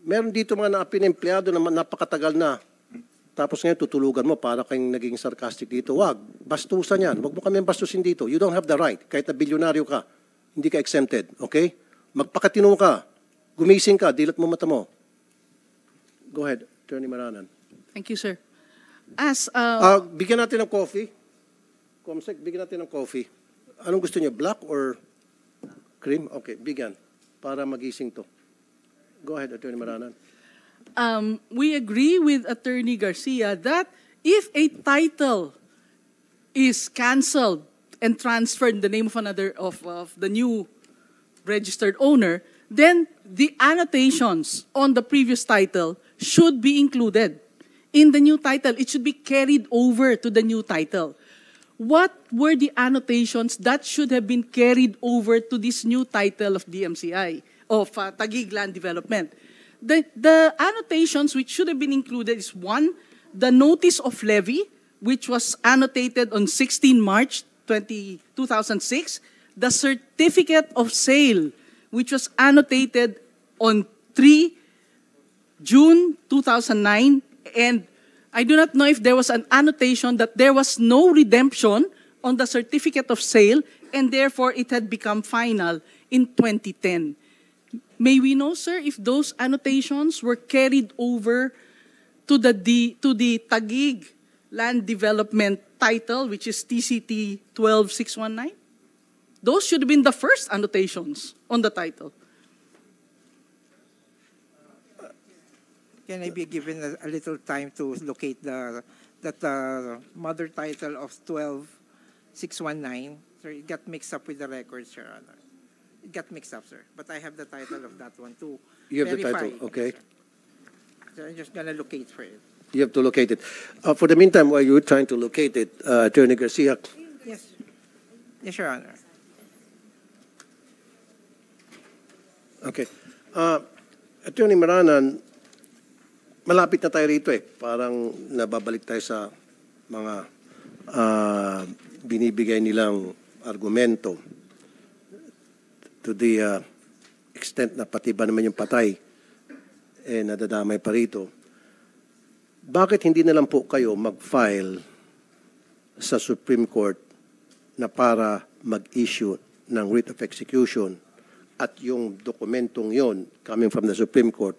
Meron dito mga naapin na empleyado na napakatagal na. Tapos ngayon tutulugan mo para kayong naging sarcastic dito. Huwag. Bastusan yan. Huwag mo kami bastusin dito. You don't have the right. Kahit na bilyonaryo ka, hindi ka exempted. Okay? Magpakatino ka. Gumising ka. Dilat mo mata mo. Go ahead, Attorney Maranan. thank you, sir. As Bigyan natin ng coffee. Comsec, bigyan natin ng coffee. Anong gusto niyo? Black or cream? Okay, bigyan. para magising to. Go ahead, Attorney Maranan. We agree with Attorney Garcia that if a title is canceled and transferred in the name of another of the new registered owner, then the annotations on the previous title should be included in the new title. It should be carried over to the new title. What were the annotations that should have been carried over to this new title of DMCI, of Taguig Land Development? The annotations which should have been included is one, the notice of levy, which was annotated on 16 March 2006, the certificate of sale, which was annotated on 3 June 2009, and I do not know if there was an annotation that there was no redemption on the certificate of sale, and therefore it had become final in 2010. May we know, sir, if those annotations were carried over to the Taguig Land Development title, which is TCT 12619? Those should have been the first annotations on the title. Can I be given a little time to locate that mother title of 12619? Sir, it got mixed up with the records, Your Honor. It got mixed up, sir. But I have the title of that one too. You have the title, okay. So I'm just gonna locate for it. You have to locate it. For the meantime, while you're trying to locate it, Attorney Garcia. Yes. Yes, Your Honor. Okay. Attorney Maranan, malapit na tayo rito eh. Parang nababalik tayo sa mga binibigay nilang argumento to the extent na pati ba naman yung patay nadadamay pa rito. Bakit hindi na lang po kayo mag-file sa Supreme Court na para mag-issue ng writ of execution at yung dokumentong yon coming from the Supreme Court,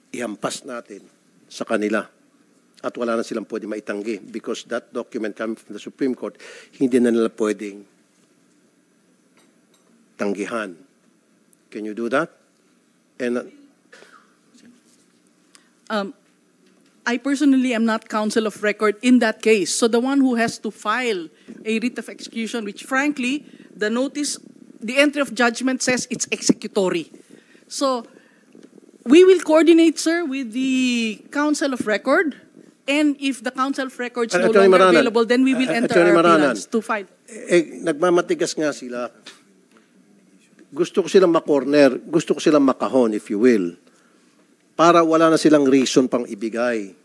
ihampas natin sa kanila at wala na silang pwede maitanggi because that document coming from the Supreme Court, hindi na nila pwedeng tanggihan. Can you do that? And I personally am not counsel of record in that case. So the one who has to file a writ of execution, which frankly, the notice, the entry of judgment says it's executory. So we will coordinate, sir, with the counsel of record. And if the counsel of record is no Attorney longer Maranan, available, then we will enter Attorney our Maranan, appearance to file. Nagmamatigas nga sila. Gusto ko silang makorner, gusto ko silang makahon, if you will. Para wala na silang reason pang ibigay.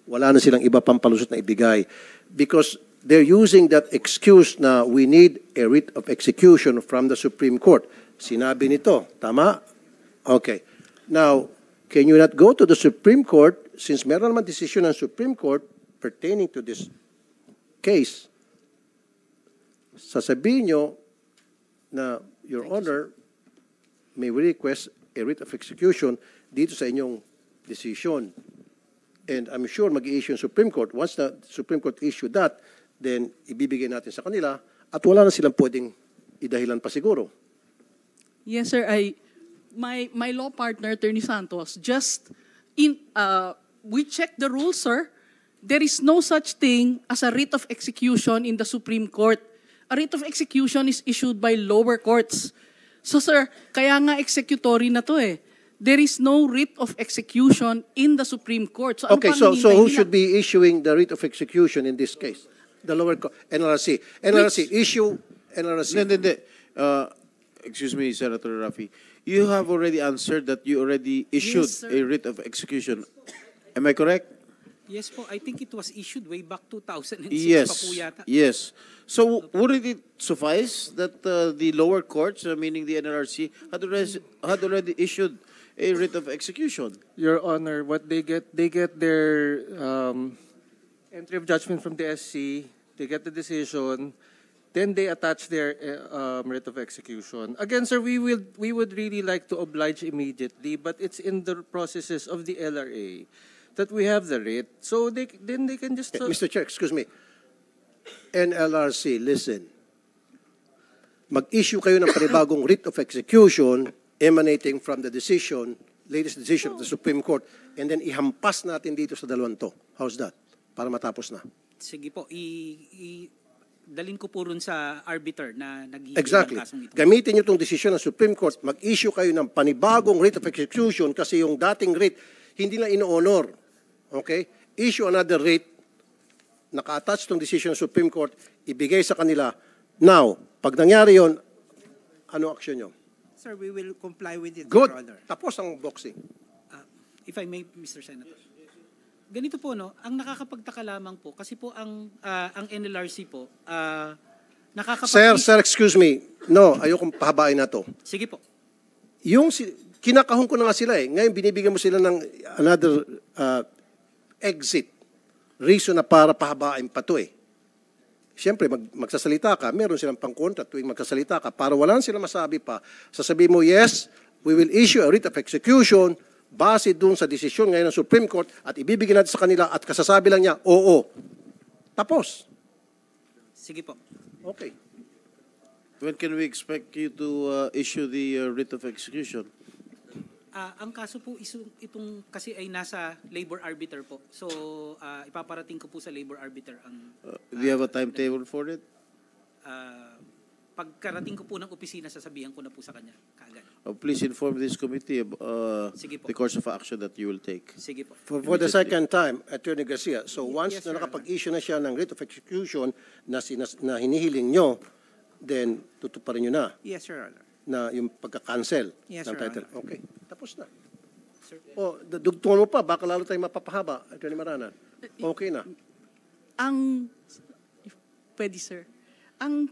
Wala na silang iba pang palusot na ibigay. Because they're using that excuse na we need a writ of execution from the Supreme Court. Sinabi nito, tama? Okay. Now, can you not go to the Supreme Court, since meron naman decision ng Supreme Court pertaining to this case, sasabihin nyo na, Your Honor, may we request a writ of execution dito sa inyong decision. And I'm sure mag-i-issue yung Supreme Court. Once the Supreme Court issue that, then ibibigay natin sa kanila at wala na silang pwedeng idahilan pa siguro. Yes, sir. My law partner, Attorney Santos, we checked the rules, sir. There is no such thing as a writ of execution in the Supreme Court. A writ of execution is issued by lower courts. So, sir, kaya nga executory na to eh. There is no writ of execution in the Supreme Court. So, Okay, so who should be issuing the writ of execution in this case? The lower court, NLRC. NLRC, issue NLRC. Hindi. Excuse me, Senator Rafi. You have already answered that you already issued Yes, sir. a writ of execution. Am I correct? Yes po, I think it was issued way back 2006 Yes. pa po yata. Yes. So wouldn't it suffice that the lower courts, meaning the NLRC, had already issued a writ of execution? Your Honor, what they get their entry of judgment from the SC, they get the decision, then they attach their writ of execution. Again, sir, we would really like to oblige immediately, but it's in the processes of the LRA that we have the writ. So then they can just... Mr. Chair, excuse me. NLRC, listen. mag-issue kayo ng panibagong writ of execution emanating from the decision, latest decision of the Supreme Court, and then ihampas natin dito sa dalawang to. How's that? Para matapos na. Sige po, dalhin ko po rin sa arbiter na nag-iisip Exactly. ng kasong ito. Gamitin nyo itong desisyon ng Supreme Court, mag-issue kayo ng panibagong writ of execution kasi yung dating writ, hindi na ino-honor. Okay? Issue another writ, naka-attach itong decision ng Supreme Court, ibigay sa kanila. Now, pag nangyari yon, ano action nyo? Sir, we will comply with it, Good. Your Honor. Tapos ang boxing. If I may, Mr. Senator. Ganito po, no, ang nakakapagtaka lamang po, kasi po ang NLRC po, Sir, excuse me. No, ayokong pahabain na to. Sige po. Yung kinakahon ko na nga sila eh. Ngayon binibigyan mo sila ng another exit. Reason na para pahabain pa to eh. Siyempre, magsasalita ka, meron silang pangkontra tuwing magsasalita ka. Para wala silang masabi pa, sasabihin mo, yes, we will issue a writ of execution base dun sa desisyon ngayon ng Supreme Court at ibibigyan natin sa kanila at kasasabi lang niya, oo. Tapos. Sige po. Okay. When can we expect you to issue the writ of execution? Ang kaso po, itong kasi ay nasa labor arbiter po. So, ipaparating ko po sa labor arbiter ang... Do you have a timetable for it? Pagkarating ko po ng opisina, sasabihan ko na po sa kanya kaagad. Please inform this committee Sige po. the course of action that you will take. Sige po. For the second time, Attorney Garcia, so once Yes, na Your nakapag-issue na siya ng writ of execution na hinihiling nyo, then tutuparin nyo na Yes, Your Honor. na yung pagka-cancel Yes, ng Your title. Honor. Okay, tapos na. Sir. O, dugtungan mo pa, baka lalo tayong mapapahaba, Attorney Marana. Okay na. Pwede, sir. Ang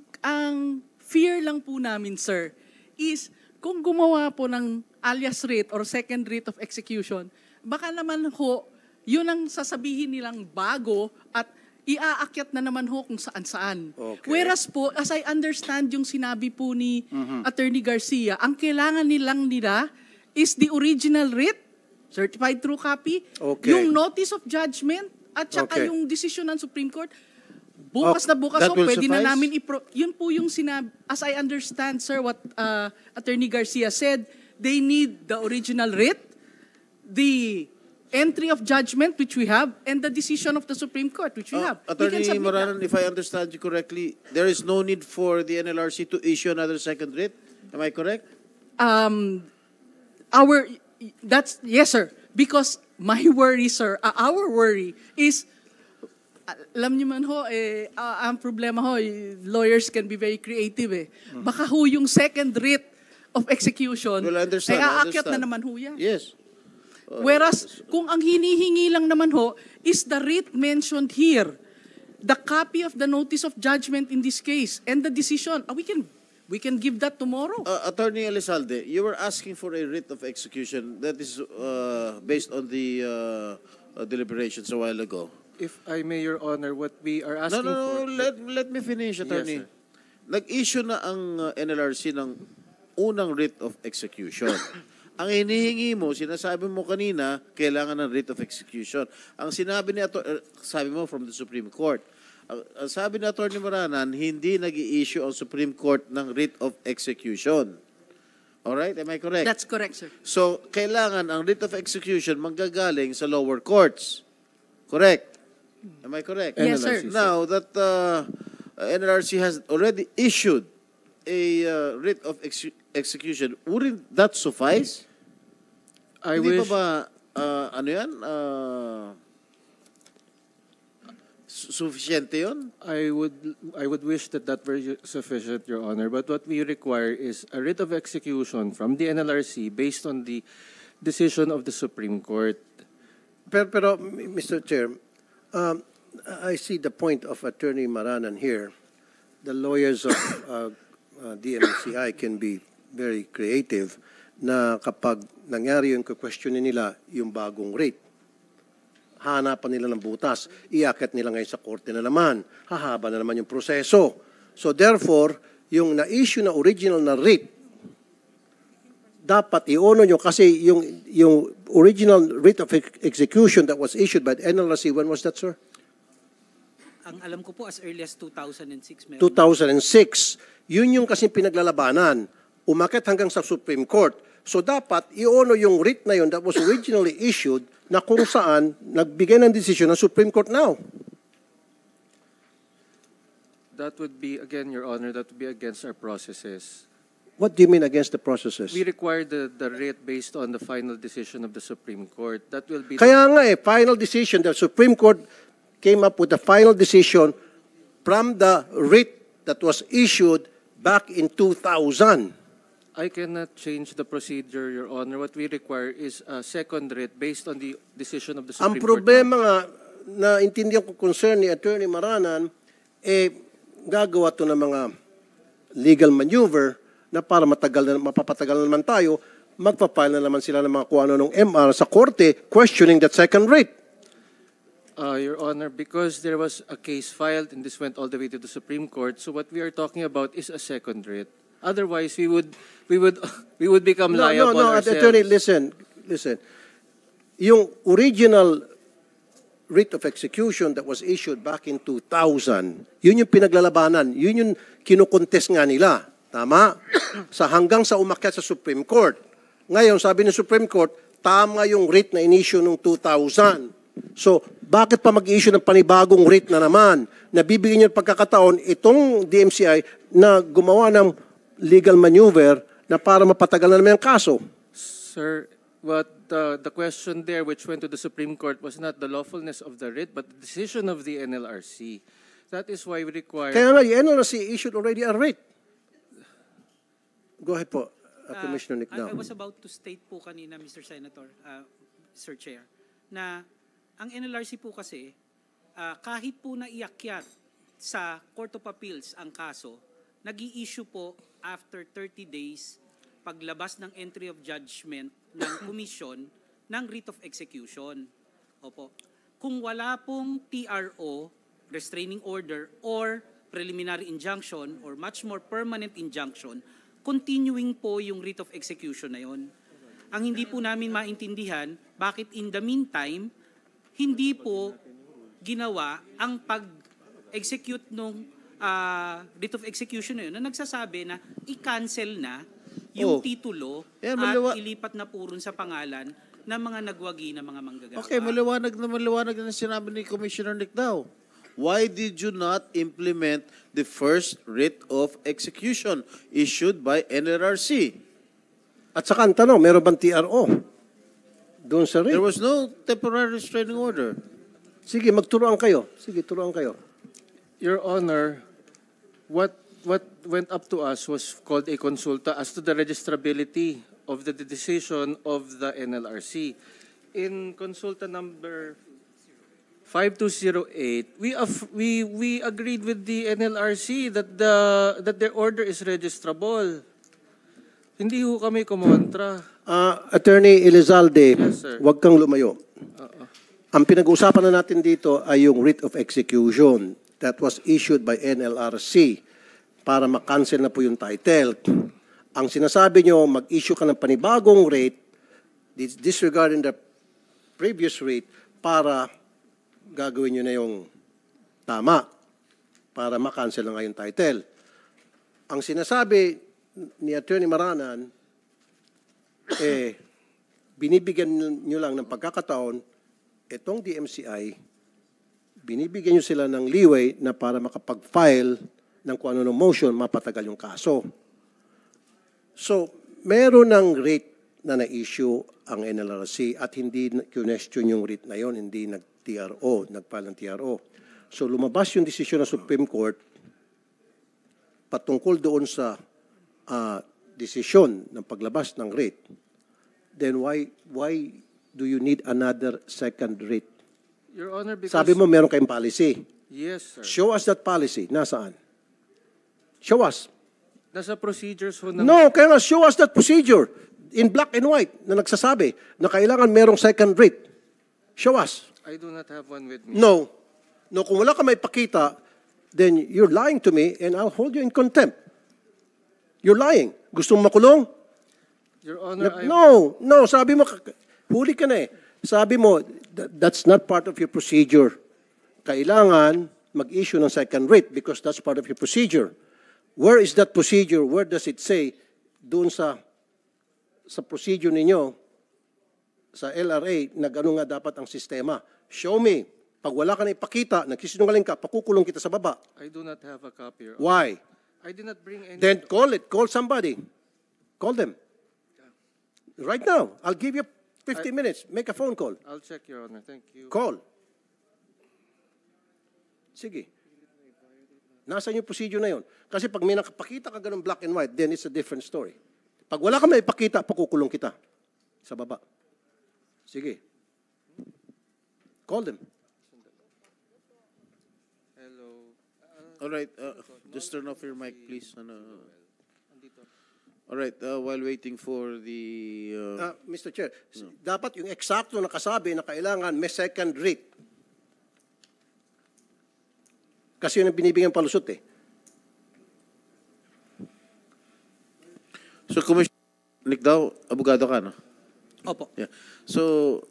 fear lang po namin, sir, is kung gumawa po ng alias writ or second writ of execution, baka naman ho, yun ang sasabihin nilang bago at iaakyat na naman ho kung saan-saan. Okay. Whereas po, as I understand yung sinabi po ni Attorney Garcia, ang kailangan nila is the original writ, certified true copy, Okay. yung notice of judgment, at saka Okay. yung decision ng Supreme Court. Bukas na bukas That ho, will pwede na suffice? namin yun po yung sinabi, as I understand, sir, what Attorney Garcia said, they need the original writ, the entry of judgment, which we have, and the decision of the Supreme Court, which we have. We can Attorney submit that. Moranan, if I understand you correctly, there is no need for the NLRC to issue another second writ. Am I correct? Yes, sir. Because my worry, sir, our worry is, alam niyo man ho, ang problema ho, lawyers can be very creative eh. Baka ho yung second writ of execution, Well, I understand. I aakyat na understand. naman ho yan. Yes. Whereas, kung ang hinihingi lang naman ho, is the writ mentioned here, the copy of the notice of judgment in this case, and the decision, we can give that tomorrow. Attorney Elizalde, you were asking for a writ of execution that is based on the deliberations a while ago. If I may, Your Honor, what we are asking No, for... let me finish, Attorney. Yes, sir. Nag-issue na ang NLRC ng unang writ of execution. Ang hinihingi mo, sinasabi mo kanina, kailangan ng writ of execution. Ang sinabi ni sabi mo from the Supreme Court. Ang sabi ni Attorney Moranan, hindi nag-i-issue ang Supreme Court ng writ of execution. Alright, am I correct? That's correct, sir. So, kailangan ang writ of execution manggagaling sa lower courts. Correct? Am I correct? Yes, sir. Now that NLRC has already issued a writ of execution, wouldn't that suffice? I Hindi wish... pa ba, ano yan? Sufficiente yun? I would wish that were sufficient, Your Honor. But what we require is a writ of execution from the NLRC based on the decision of the Supreme Court. Pero Mr. Chair, I see the point of Attorney Maranan here. The lawyers of DMCI can be very creative na kapag nangyari yung questionin nila yung bagong rate, hanapan nila ng butas, iakyat nila ngayon sa korte na naman, hahaba na naman yung proseso. So therefore, yung na-issue na original na rate, dapat i-honor nyo kasi yung original writ of execution that was issued by the NLRC, when was that, sir? ang alam ko po as early as 2006. Meron 2006. Yun yung kasing pinaglalabanan. Umakyat hanggang sa Supreme Court. So dapat i-honor yung writ na yun that was originally issued na kung saan nagbigay ng desisyon ng Supreme Court now. That would be, again, Your Honor, that would be against our processes. What do you mean against the processes? We require the writ based on the final decision of the Supreme Court. That will be... Kaya nga final decision. The Supreme Court came up with the final decision from the writ that was issued back in 2000. I cannot change the procedure, Your Honor. What we require is a second writ based on the decision of the Ang Supreme Court. problema nga, na intindihan ko concern ni Attorney Maranan, gagawa to ng mga legal maneuver na para mapapatagal na naman tayo, magpapile na naman sila ng mga kung ano ng MR sa korte questioning that second writ. Your Honor, because there was a case filed and this went all the way to the Supreme Court, so what we are talking about is a second writ. Otherwise, we would become liable ourselves. Attorney, listen. Yung original writ of execution that was issued back in 2000, yun yung pinaglalabanan, yun yung kinukontest nga nila. Tama? Hanggang sa umakyat sa Supreme Court. Ngayon, sabi ng Supreme Court, tama yung writ na in-issue noong 2000. So, bakit pa mag-issue ng panibagong writ na naman? Nabibigyan nyo ng pagkakataon itong DMCI na gumawa ng legal maneuver na para mapatagal na naman ang kaso. Sir, what the question there which went to the Supreme Court was not the lawfulness of the writ, but the decision of the NLRC. That is why we require... Kaya nga, yung NLRC issued already a writ. Go ahead po, Commissioner Nick. I was about to state po kanina, Mr. Senator, Sir Chair, na ang NLRC po kasi, kahit po naiakyat sa Court of Appeals ang kaso, nag-i-issue po after 30 days paglabas ng entry of judgment ng Commission ng writ of execution. Opo. Kung wala pong TRO, restraining order, or preliminary injunction, or much more permanent injunction, continuing po yung writ of execution na yon. Ang hindi po namin maintindihan, bakit in the meantime, hindi po ginawa ang pag-execute nung writ of execution na yun, na nagsasabi na i-cancel na yung titulo at ilipat na po rin sa pangalan ng mga nagwagi na mga manggagawa. Okay, maliwanag na sinabi ni Commissioner Nick daw. Why did you not implement the first writ of execution issued by NLRC? At saka ang tanong, meron bang TRO? Doon sa writ. There was no temporary restraining order. Sige, magturuan kayo. Sige, turuan kayo. Your Honor, what went up to us was called a consulta as to the registrability of the decision of the NLRC. In consulta number 5208, we agreed with the NLRC that their order is registrable. Hindi ho kami kumontra. Attorney Elizalde, Yes, sir. Huwag kang lumayo. Ang pinag-uusapan na natin dito ay yung writ of execution that was issued by NLRC para makancel na po yung title. Ang sinasabi nyo, mag-issue ka ng panibagong writ, disregarding the previous writ, para gagawin nyo na yung tama para makancel na nga yung title. Ang sinasabi ni Attorney Maranan, binibigyan nyo lang ng pagkakataon, itong DMCI, binibigyan nyo sila ng leeway na para makapag-file ng kung ano ng motion, mapatagal yung kaso. So, meron ng writ na na-issue ang NLRC at hindi question yung writ na yon, hindi nag-TRO, nag-file ng TRO. So, lumabas yung desisyon ng Supreme Court patungkol doon sa desisyon ng paglabas ng writ. Then why do you need another second writ? Your Honor, because... Sabi mo meron kayong policy. Yes, sir. Show us that policy. Nasaan? Show us. Nasa procedures ho ng... No, kaya nga show us that procedure in black and white na nagsasabi na kailangan merong second writ. Show us. I do not have one with me. No. No, kung wala ka may pakita, then you're lying to me and I'll hold you in contempt. You're lying. Gusto mo makulong? Your Honor, No, sabi mo, huli ka na eh. Sabi mo, that's not part of your procedure. Kailangan mag-issue ng second writ because that's part of your procedure. Where is that procedure? Where does it say doon sa procedure ninyo sa LRA na gano'n nga dapat ang sistema? Show me. Pag wala ka na ipakita, nagsisinungaling ka, pakukulong kita sa baba. I do not have a copy, Your Honor. Why? I did not bring any. Then call it. Call somebody. Call them. Right now. I'll give you 15 minutes. Make a phone call. I'll check, Your Honor. Thank you. Call. Sige. Nasaan yung procedure na yun? Kasi pag may nakapakita ka ganun black and white, then it's a different story. Pag wala ka may ipakita, pakukulong kita sa baba. Sige. Call them. Hello. All right, just turn off your mic, please. All right, while waiting for the... Mr. Chair, dapat yung eksakto na kasabi na kailangan may second writ. Kasi yun ang binibigyan palusot eh. So, Commissioner Nick daw, abogado ka, no? Opo. Yeah. So,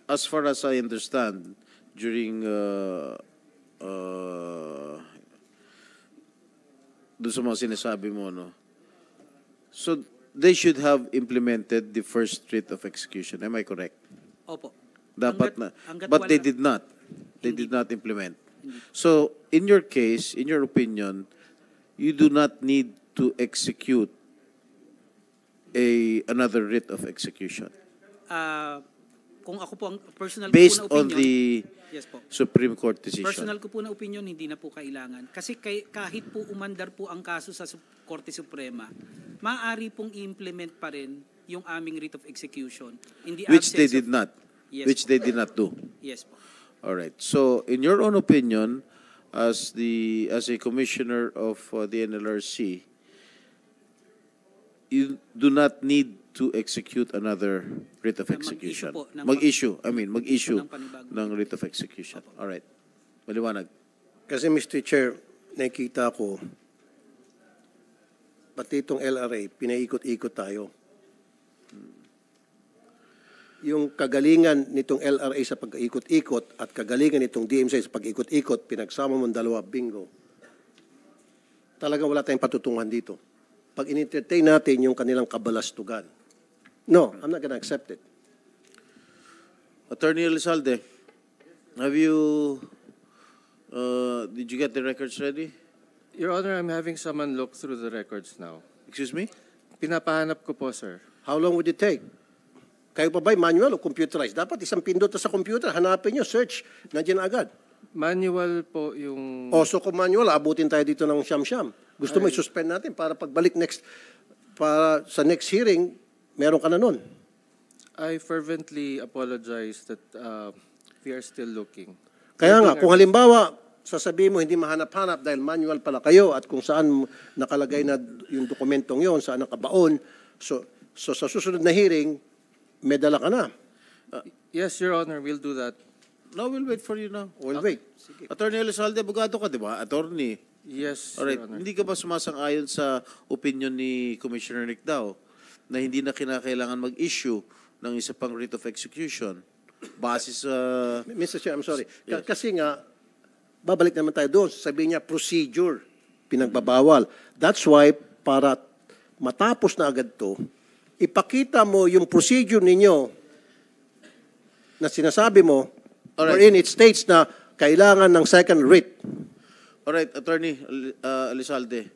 as far as I understand, during doon sa mga sinasabi mo, no? So, they should have implemented the first writ of execution. Am I correct? Opo. Dapat na. Hanggat But they wala- did not. They did not implement. So, in your case, in your opinion, you do not need to execute another writ of execution Kung ako po ang personal based ko po na on opinion, the yes po. Supreme Court decision. Personal ko po na opinion, hindi na po kailangan. Kasi kahit po umandar po ang kaso sa Korte Suprema, maaari pong i-implement pa rin yung aming writ of execution. In the Which they absence did of- not. Yes Which po. they did not do. Yes po. All right. So, in your own opinion, as a commissioner of the NLRC, you do not need to execute another writ of Na execution. mag-issue po Mag-issue ng panibagong- ng writ of execution. All right. Maliwanag. Kasi Mr. Chair, nakikita ko, pati itong LRA, pinaikot-ikot tayo. Yung kagalingan nitong LRA sa pag-ikot-ikot at kagalingan nitong DMCA sa pag-ikot-ikot, pinagsama mong dalawa, bingo. Talagang wala tayong patutungan dito. Pag in-entertain natin yung kanilang kabalastugan. No, I'm not gonna accept it. Attorney Elizalde, have you, did you get the records ready? Your Honor, I'm having someone look through the records now. Excuse me? Pinapahanap ko po, sir. How long would it take? Kayo pa ba'y manual o computerized? Dapat isang pindot sa computer, hanapin nyo, search, nandiyan na agad. Manual po yung... O, so kung manual, abutin tayo dito ng siyam-siyam. Gusto mo i-suspend natin para pagbalik para sa next hearing, meron ka na nun. I fervently apologize that we are still looking. Kaya nga, kung halimbawa, sasabihin mo hindi mahanap-hanap dahil manual pala kayo at kung saan nakalagay na yung dokumentong yon, saan nakabaon, so sa susunod na hearing, may dala ka na. Yes, Your Honor, we'll do that. No, we'll wait for you now. We'll wait. Attorney Elizalde, abogado ka, di ba? Attorney. Yes, Alright, Your Honor. hindi ka ba sumasang-ayon sa opinion ni Commissioner Nick Dao na hindi na kinakailangan mag-issue ng isa pang writ of execution base sa... Mr. Chair, I'm sorry. Yes. Kasi nga, babalik naman tayo doon. Sabihin niya, procedure. Pinagbabawal. That's why, para matapos na agad to, ipakita mo yung procedure ninyo na sinasabi mo, Alright. wherein it states na kailangan ng second writ. Alright, Attorney Elizalde,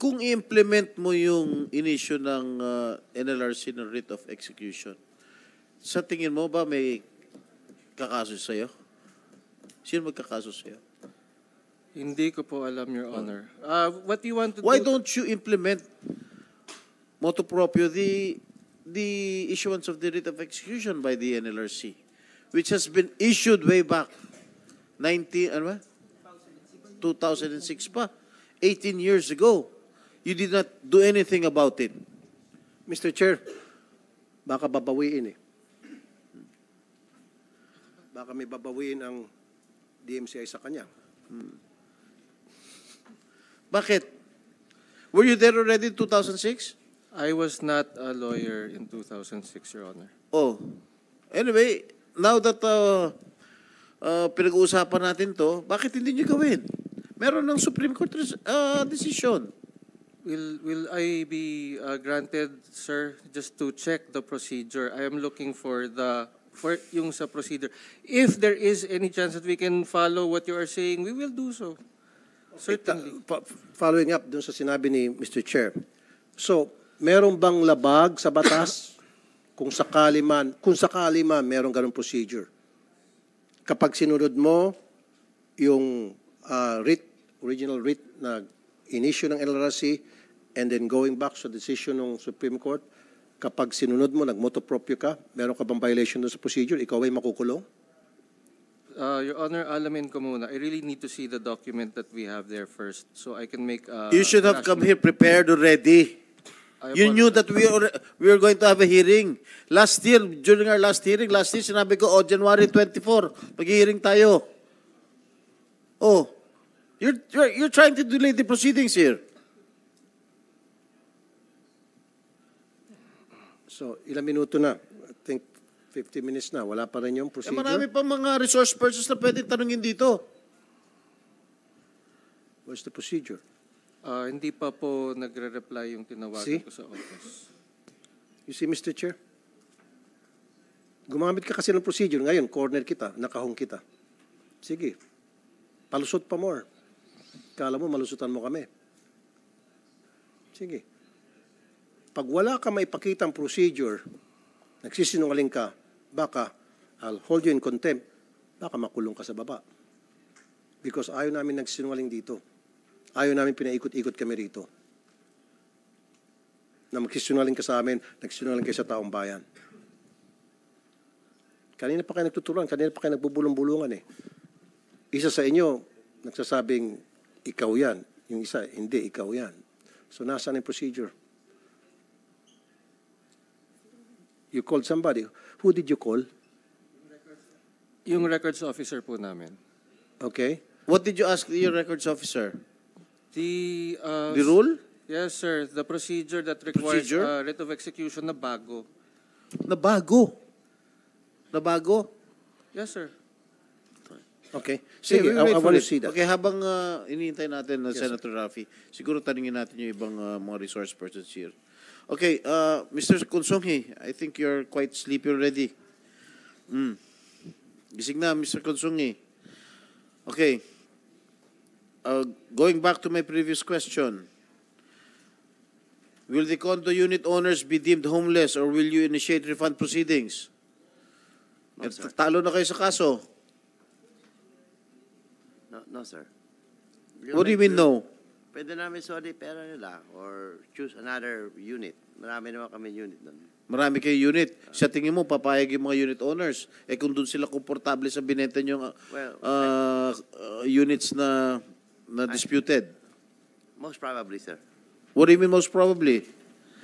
kung i-implement mo yung in-issue ng NLRC ng writ of execution, sa tingin mo ba may kakaso sa'yo? Sino magkakaso sa'yo? Hindi ko po alam, Your Honor. What you want to Why do... don't you implement motu proprio the issuance of the writ of execution by the NLRC, which has been issued way back 2006 pa, 18 years ago. You did not do anything about it. Mr. Chair, baka babawiin eh. Baka may babawiin ang DMCI sa kanya. Bakit? Were you there already in 2006? I was not a lawyer in 2006, Your Honor. Oh. Anyway, now that pinag-uusapan natin to, bakit hindi nyo gawin? Meron ng Supreme Court decision. Will I be granted, sir, just to check the procedure? I am looking for yung sa procedure. If there is any chance that we can follow what you are saying, we will do so. Certainly. Following up dun sa sinabi ni Mr. Chair. So, meron bang labag sa batas kung sakali man, meron ganung procedure? Kapag sinunod mo yung original writ na in-issue ng LRC and then going back sa decision ng Supreme Court, kapag sinunod mo, nag-motu proprio ka, meron ka bang violation doon sa procedure, ikaw ay makukulong? Your Honor, alamin ko muna. I really need to see the document that we have there first so I can make You should have come here prepared already. You knew that we were going to have a hearing. Last year, during our last hearing, sinabi ko, January 24, mag-hearing tayo. Oh, you're trying to delay the proceedings here. So, ilang minuto na? I think 50 minutes na. Wala pa rin yung procedure? Marami pa mga resource persons na pwede tanungin dito. What's the procedure? Hindi pa po nagre-reply yung tinawagan ko sa office. You see, Mr. Chair? Gumamit ka kasi ng procedure. Ngayon, corner kita, nakahong kita. Sige. Palusot pa more. Kala mo, malusutan mo kami. Sige. Pag wala ka maipakitang procedure, nagsisinungaling ka, baka I'll hold you in contempt, baka makulong ka sa baba. Because ayaw namin nagsinungaling dito. Ayaw namin pinaikot-ikot kami rito. Na magsisinungaling ka sa amin, nagsisinungaling kayo sa taong bayan. Kanina pa kayo nagtuturuan, kanina pa kayo nagbubulong-bulungan eh. Isa sa inyo, nagsasabing, ikaw yan. Yung isa, hindi, ikaw yan. So, nasaan yung procedure? You called somebody. Who did you call? Yung records officer po namin. Okay. What did you ask your records officer? The rule? Yes, sir. The procedure that requires Procedure? writ of execution na bago. Na bago? Na bago? Yes, sir. Okay. Sige, I want to see that. Okay, habang iniintay natin na Senator Raffy, siguro tanungin natin yung ibang mga resource persons here. Okay, Mr. Consonghi, I think you're quite sleepy already. Gising na, Mr. Consonghi. Okay. Going back to my previous question, will the condo unit owners be deemed homeless or will you initiate refund proceedings? No, sir. Talo na kayo sa kaso. No, sir. What do you mean no? Pwede namin sorry pera nila or choose another unit. Marami naman kami unit doon. Marami kayo unit. Sa tingin mo, papayag yung mga unit owners. Eh kung doon sila komportable sa binenta yung units na disputed. Most probably, sir. What do you mean most probably?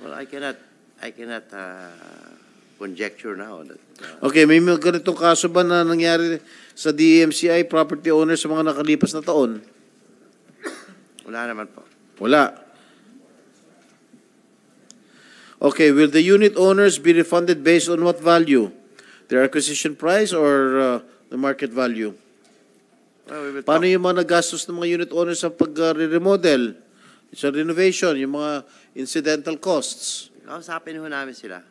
Well, I cannot conjecture now. That, Okay, may mga ganitong kaso ba na nangyari sa DMCI property owners sa mga nakalipas na taon? wala naman po. Wala. Okay, will the unit owners be refunded based on what value? Their acquisition price or the market value? Well, we will Paano talk. yung mga nagastos ng mga unit owners sa pag-remodel, sa renovation, yung mga incidental costs? Kausapin ho namin sila.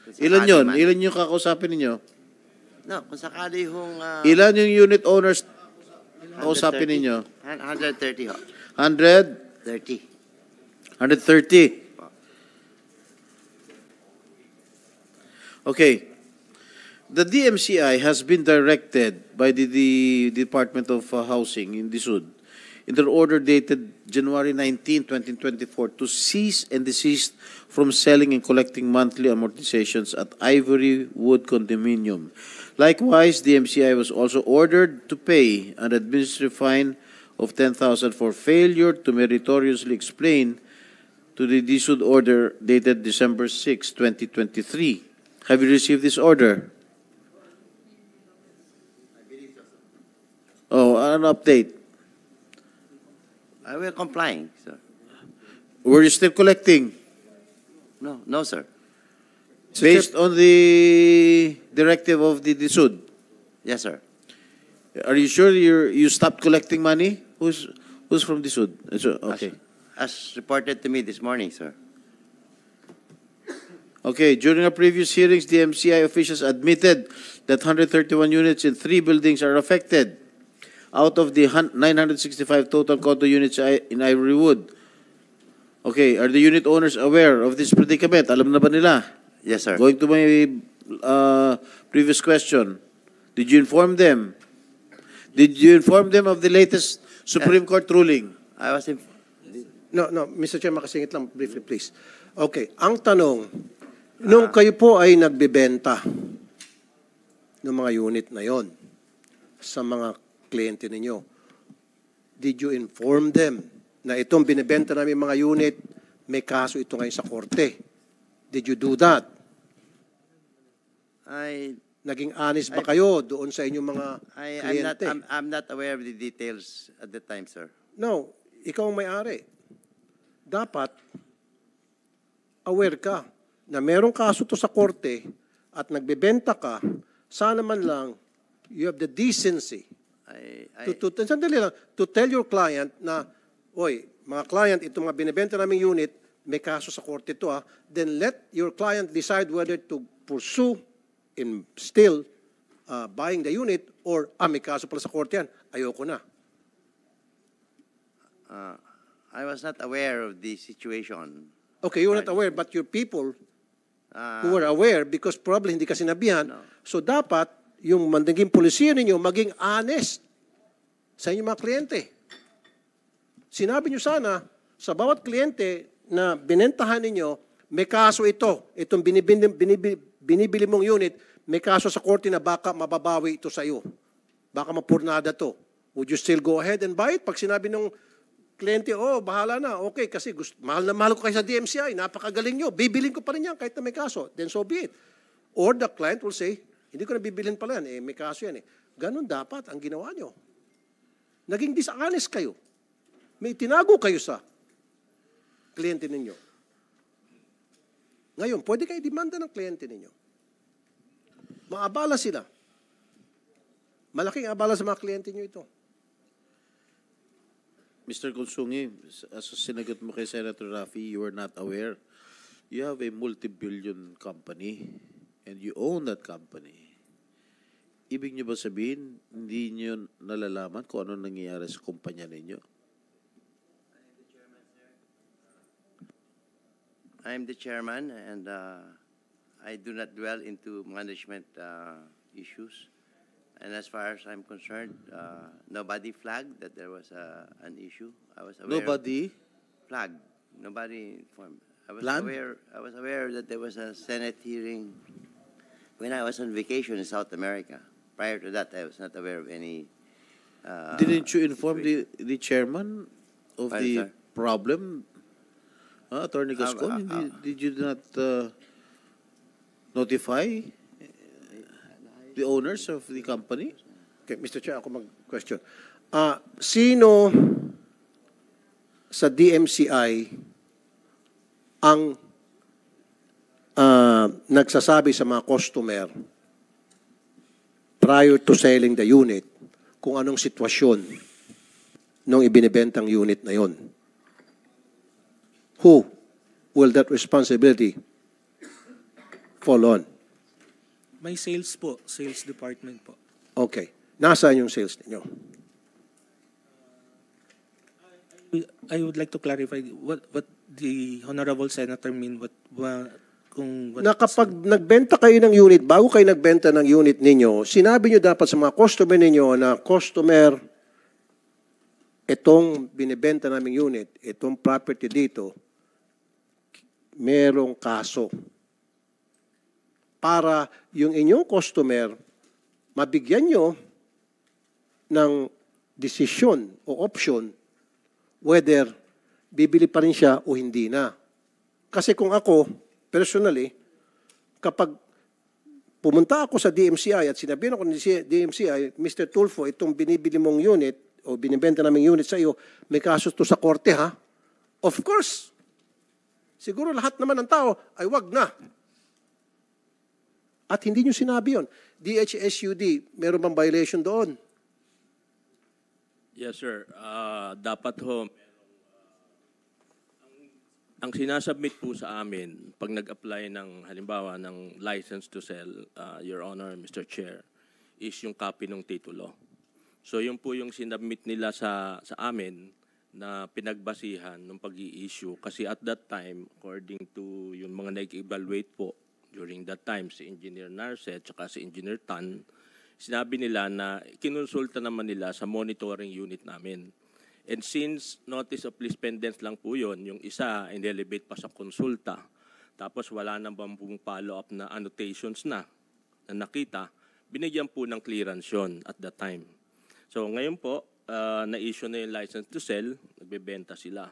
Kung Ilan sakali yun? man. Ilan yung kakausapin ninyo? No, kung sakali hong... Ilan yung unit owners kausapin ninyo? 130 ho. 100? 30. 130. Okay. The DMCI has been directed by the Department of Housing in Disud in their order dated January 19, 2024 to cease and desist from selling and collecting monthly amortizations at Ivory Wood Condominium. Likewise, DMCI was also ordered to pay an administrative fine of 10,000 for failure to meritoriously explain to the Disud order dated December 6, 2023. Have you received this order? Oh, an update. We're complying, sir. Were you still collecting No, sir. based on the directive of the Disud? Yes, sir. Are you sure you stopped collecting money? Who's from this wood? Okay. As reported to me this morning, sir. Okay, during our previous hearings, the MCI officials admitted that 131 units in 3 buildings are affected out of the 965 total condo units in Ivory Wood. Okay, are the unit owners aware of this predicament? Alam na ba nila? Yes, sir. Going to my previous question, did you inform them? Did you inform them of the latest Supreme Court ruling? I was in. No, Mr. Chair, makasingit lang briefly, please. Okay, ang tanong, nung kayo po ay nagbebenta ng mga unit na yon sa mga kliyente ninyo, did you inform them na itong binibenta namin mga unit, may kaso ito ngayon sa korte? Did you do that? Naging honest ba kayo doon sa inyong mga kliyente? I'm not aware of the details at the time, sir. No, ikaw ang may-ari. Dapat aware ka na merong kaso to sa korte at nagbebenta ka, sana man lang you have the decency sandali lang, to tell your client na, oy, mga client, itong mga binibenta naming unit, may kaso sa korte to then let your client decide whether to pursue in still buying the unit or, may kaso pala sa korte yan, ayoko na. I was not aware of the situation. Okay, you were not aware, but your people who were aware because probably hindi ka sinabihan. No. So dapat yung naging polisiya ninyo maging honest sa inyong mga kliyente. Sinabi nyo sana sa bawat kliyente na binentahan ninyo, may kaso ito, itong binibili mong unit, may kaso sa korte na baka mababawi ito sa iyo. Baka mapurnada to. Would you still go ahead and buy it? Pag sinabi ng kliyente, bahala na, okay, kasi mahal na mahal ko kayo sa DMCI, napakagaling nyo, bibilin ko pa rin yan kahit na may kaso, then so be it. Or the client will say, hindi ko na bibilin pala yan, may kaso yan . Ganun dapat ang ginawa nyo. Naging dishonest kayo. May tinago kayo sa kliyente ninyo. Ngayon, pwede kayo demanda ng kliyente ninyo. Maabala sila. Malaking abala sa mga kliyente nyo ito. Mr. Consungi, as sinagot mo kay Senator Raffy, you were not aware. You have a multi-billion company and you own that company. Ibig niyo ba sabihin, hindi niyo nalalaman kung ano nangyayari sa kumpanya ninyo? I'm the chairman and I do not dwell into management issues. And as far as I'm concerned, nobody flagged that there was an issue. I was aware. Nobody? Flagged. Nobody informed. I was aware that there was a Senate hearing when I was on vacation in South America. Prior to that, I was not aware of any. Didn't you inform the chairman of the sir? problem? Attorney Gascon, did you not notify the owners of the company? Okay, Mr. Chair, ako mag-question. Sino sa DMCI ang nagsasabi sa mga customer prior to selling the unit kung anong sitwasyon nung ibinibentang unit na yon? Who will that responsibility fall on? May sales po, sales department po. Okay. Nasaan yung sales ninyo? I would like to clarify what the Honorable Senator mean, Na kapag nagbenta kayo ng unit, bago kayo nagbenta ng unit ninyo, sinabi nyo dapat sa mga customer ninyo na, customer, itong binibenta naming unit, itong property dito, merong kaso. Para yung inyong customer, mabigyan nyo ng desisyon o option whether bibili pa rin siya o hindi na. Kasi kung ako, personally, kapag pumunta ako sa DMCI at sinabihan ako ng DMCI, Mr. Tulfo, itong binibili mong unit o binibenta naming unit sa iyo, may kaso to sa korte ha? Of course. Siguro lahat naman ng tao ay wag na. At hindi nyo sinabi yun. DHSUD, meron bang violation doon? Yes, sir. Dapat ho, ang sinasubmit po sa amin, pag nag-apply ng, halimbawa, ng license to sell, Your Honor, Mr. Chair, is yung copy ng titulo. So yun po yung sinubmit nila sa amin na pinagbasihan ng pag-i-issue. Kasi at that time, according to yung mga nag-evaluate po, during that time, si Engineer Narce at saka si Engineer Tan, sinabi nila na kinonsulta naman nila sa monitoring unit namin. And since notice of lease pendants lang po yun, yung isa in-elevate pa sa konsulta, tapos wala nang pong follow-up na annotations na nakita, binigyan po ng clearance yun at that time. So ngayon po, na-issue na yung license to sell, nagbebenta sila.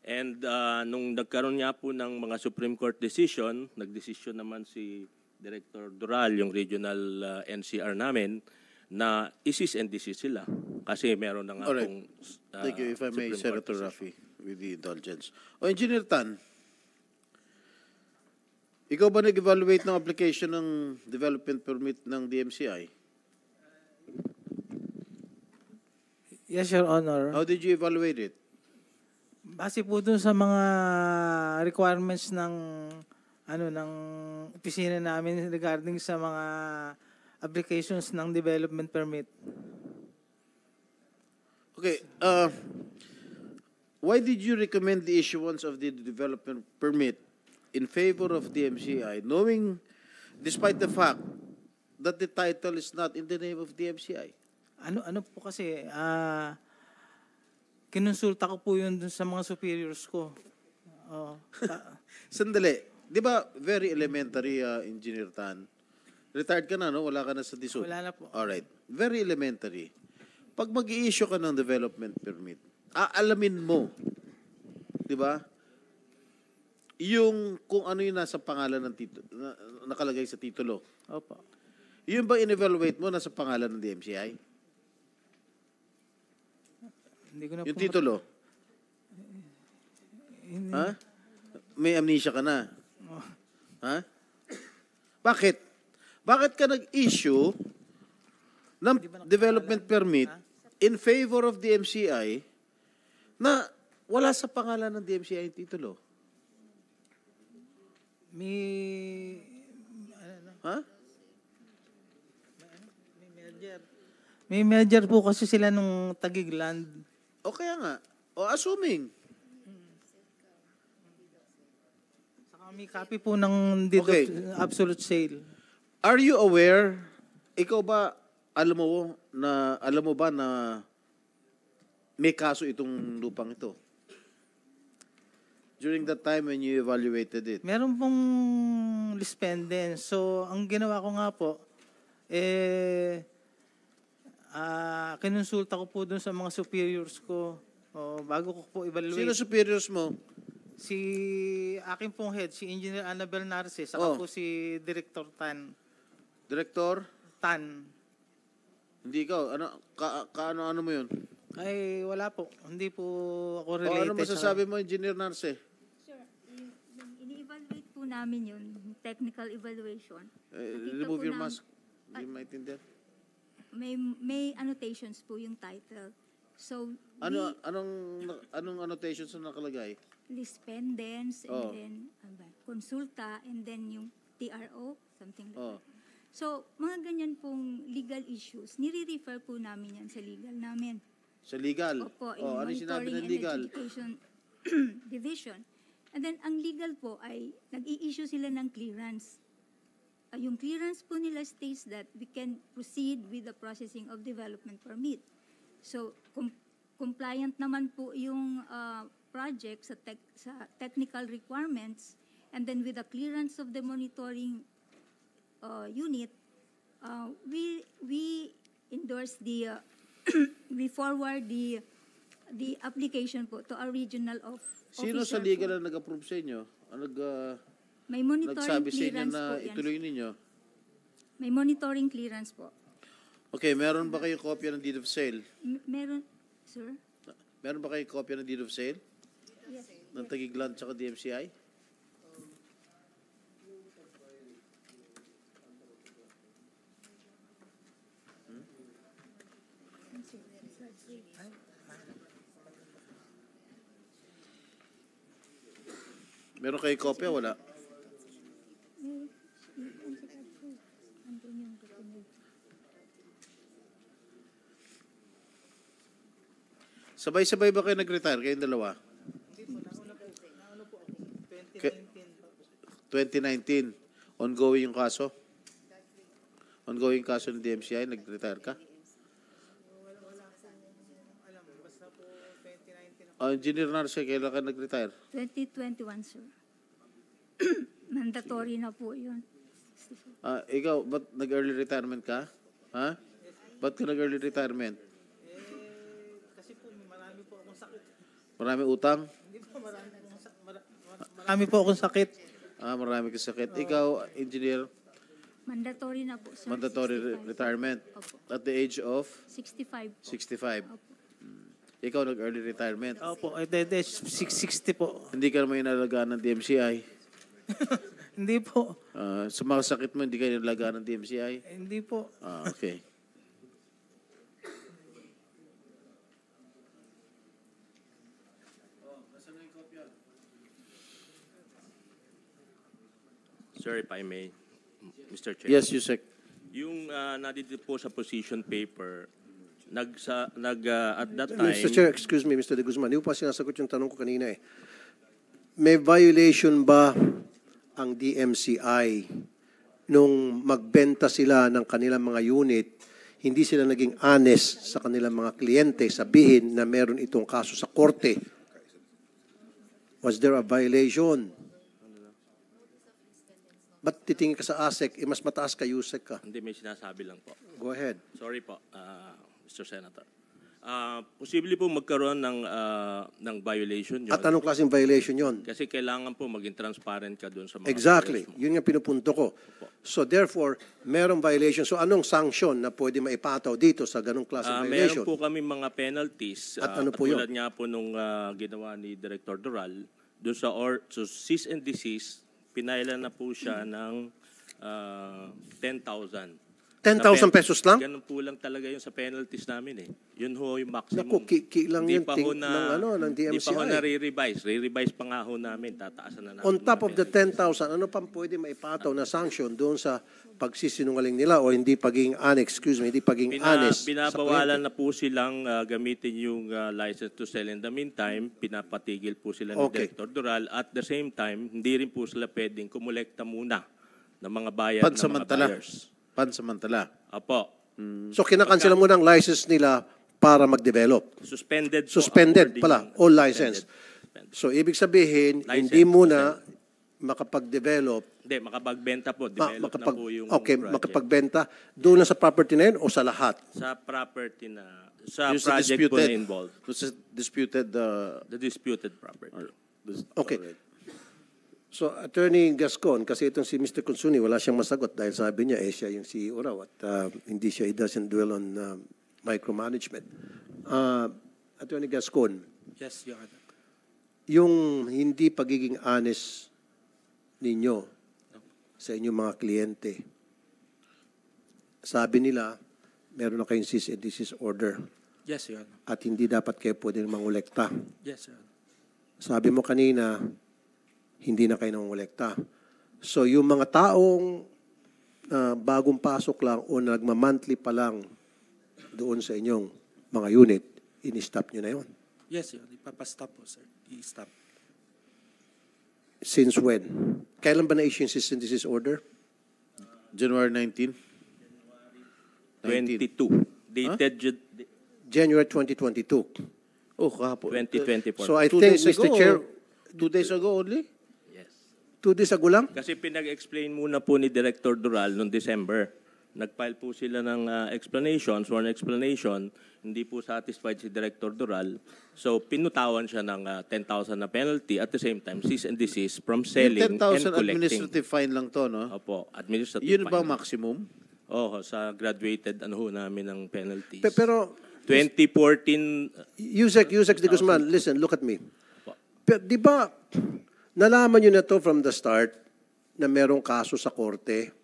And nung nagkaroon nga po ng mga Supreme Court decision, nagdesisyon naman si Director Dural, yung regional NCR namin, na isis and desist sila. Kasi meron na nga pong Thank you, if I may, Supreme Court Senator decision. Rafi, with the indulgence. O, Engineer Tan, ikaw ba nag-evaluate ng application ng development permit ng DMCI? Yes, Your Honor. How did you evaluate it? Base po dun sa mga requirements ng ng opisina namin regarding sa mga applications ng development permit. Okay, why did you recommend the issuance of the development permit in favor of DMCI, knowing, despite the fact that the title is not in the name of DMCI? Ano po kasi, kinonsulta ko po yun dun sa mga superiors ko. Sandali, di ba very elementary, Engineer Tan? Retired ka na, no? Wala ka na sa DSUD? Wala na po. Alright, very elementary. Pag mag-i-issue ka ng development permit, aalamin mo, di ba? Yung kung ano yung nasa pangalan ng titulo, nakalagay sa titulo. Opo. Yun ba in-evaluate mo nasa pangalan ng DMCI? Hindi ko na Yung po titulo? Ha? May amnesia ka na? Ha? Bakit? Bakit ka nag-issue ng development permit in favor of DMCI na wala sa pangalan ng DMCI yung titulo? Ha? May merger po kasi sila nung Taguig Land. O kaya nga. O assuming. Saka may copy po ng deed Okay. of absolute sale. Are you aware, ikaw ba, alam mo ba na may kaso itong lupang ito? During that time when you evaluated it? Meron pong lease pendants. So, ang ginawa ko nga po, kinonsulta ko po dun sa mga superiors ko. Bago ko po evaluate. Sino superiors mo? Si akin pong head, si Engineer Annabel Narce, saka po si Director Tan. Director? Tan. Hindi ikaw. Ano mo yun? Ay, wala po. Hindi po ako O related. ano masasabi mo, Engineer Narce? Sure. Yung ini-evaluate po namin yun, technical evaluation. Nakita Remove po your nam- mask. Hindi maintindihan. May annotations po yung title. So, Anong annotations na nakalagay? list pendants, and Oh. then konsulta, and then yung TRO, something like Oh. that. So, mga ganyan pong legal issues, nire-refer po namin yan sa legal namin. Sa legal? Opo, in Ano yung sinabi Monitoring ng and legal? Education Division. And then, ang legal po ay nag-i-issue sila ng clearance. Yung clearance po nila states that we can proceed with the processing of development permit. So, compliant naman po yung project sa technical requirements, and then with the clearance of the monitoring unit, we endorse the we forward the application po to our regional Sino sa officer legal po. na nag-approve sa inyo? May monitoring Nagsabi sa inyo clearance na po yan. ituloy ninyo? May monitoring clearance po. Okay, meron ba kayong kopya ng deed of sale? Meron, sir? Meron ba kayong kopya ng deed of sale? Yes. Ng Taguig Land tsaka DMCI? Meron kayo kopya? Wala. Sabay-sabay ba kayo nag-retire? Kayong dalawa? 2019. Ongoing yung kaso? Ongoing kaso ng DMCI? Nag-retire ka? Engineer Narce, kailan ka nag-retire? 2021, sir. Mandatory na po yun. Ikaw, ba't nag-early retirement ka? Ha? Ba't ka nag-early retirement? Kasi po, marami po akong sakit. Marami utang? Hindi po, marami po akong sakit. Marami kang sakit. Ikaw, engineer, Mandatory na po, sir. mandatory 65. retirement Opo. at the age of 65 po. 65. Opo. Ikaw nag-early retirement. Opo, 660 po. Hindi ka naman inalagaan ng DMCI. Hindi po. Sa mga sakit mo, hindi ka inalagaan ng DMCI. Hindi po. Okay. Sir, if I may, Mr. Chair. Yes, Yusek. Yung nandito po sa position paper, at that time... Mr. Chair, excuse me, Mr. De Guzman. Hindi po pa sinasagot yung tanong ko kanina eh. May violation ba ang DMCI nung magbenta sila ng kanilang mga unit, hindi sila naging honest sa kanilang mga kliyente, sabihin na meron itong kaso sa korte? Was there a violation? Ba't titingin ka sa ASEC? Mas mataas ka, USEC ka. Hindi, may sinasabi lang po. Go ahead. Sorry po, Mr. Senator. Posible po magkaroon ng violation yun. At anong klaseng violation yon? Kasi kailangan po maging transparent ka doon sa mga... Exactly. affairs mo. Yun yung pinupunto ko. So therefore, merong violation. So anong sanction na pwede maipataw dito sa ganong klaseng violation? Meron po kami mga penalties. At ano po yun? Tulad nga po nung ginawa ni Director Doral, doon sa cease and desist, pinailan na po siya ng 10,000. 10,000 pesos lang? Ganun po lang talaga yun sa penalties namin eh. Yun ho yung maximum. Naku, lang Hindi yun pa ho ng DMCI. Hindi pa ho na-re-revise. Re-revise pa nga ho namin. Tataasan na namin. On top of the 10,000, ano pang pwede maipataw na sanction doon sa pagsisinungaling nila o hindi paging honest, hindi paging honest? Binabawalan na po silang gamitin yung license to sell. In the meantime, pinapatigil po sila ni Director Doral. At the same time, hindi rin po sila pwedeng kumulekta muna ng mga bayad ng mga buyers. Pansamantala. Apo. So kinakansela mo ng license nila para mag-develop. Suspended po. Suspended pala, all license. So ibig sabihin, hindi muna makapag-develop. Hindi, makapagbenta po. Develop na po yung okay, project. makapagbenta doon na sa property na yun o sa lahat? Sa property na, sa Yung project po na involved. Sa disputed... The disputed property. Okay. So, Attorney Gascon, kasi itong si Mr. Consuni, wala siyang masagot dahil sabi niya, siya yung CEO raw at hindi siya, he doesn't dwell on micromanagement. Attorney Gascon, Yes, Your Honor. yung hindi pagiging honest ninyo sa inyong mga kliyente, sabi nila, meron na kayong cease and desist order Yes, Your Honor. at hindi dapat kayo pwedeng mangolekta. Yes, Your Honor. Sabi mo kanina, hindi na kayo nangolekta. So yung mga taong bagong pasok lang o nagmamonthly pa lang doon sa inyong mga unit, in-stop nyo na yun. Yes, Your Honor. Ipapastop po, sir. I-stop. Since when? Kailan ba na-issue yung cease and desist order? January 19? 22. Dated January 2022. Oh, kahapon. 2024. So I 2 think, days Mr. ago, Chair, 2 days ago only? 2 days ago lang? Kasi pinag-explain muna po ni Director Doral noong December. Nag-file po sila ng explanation, sworn explanation. Hindi po satisfied si Director Doral. So, pinutawan siya ng 10,000 na penalty at the same time, cease and desist from selling and 10,000 collecting. administrative fine lang to, no? Opo, administrative Yun ba fine. maximum? Oo, sa graduated namin ng penalties. Pero 2014, Yusek De Guzman, listen, look at me. Pero di ba, nalaman nyo na to from the start na merong kaso sa korte?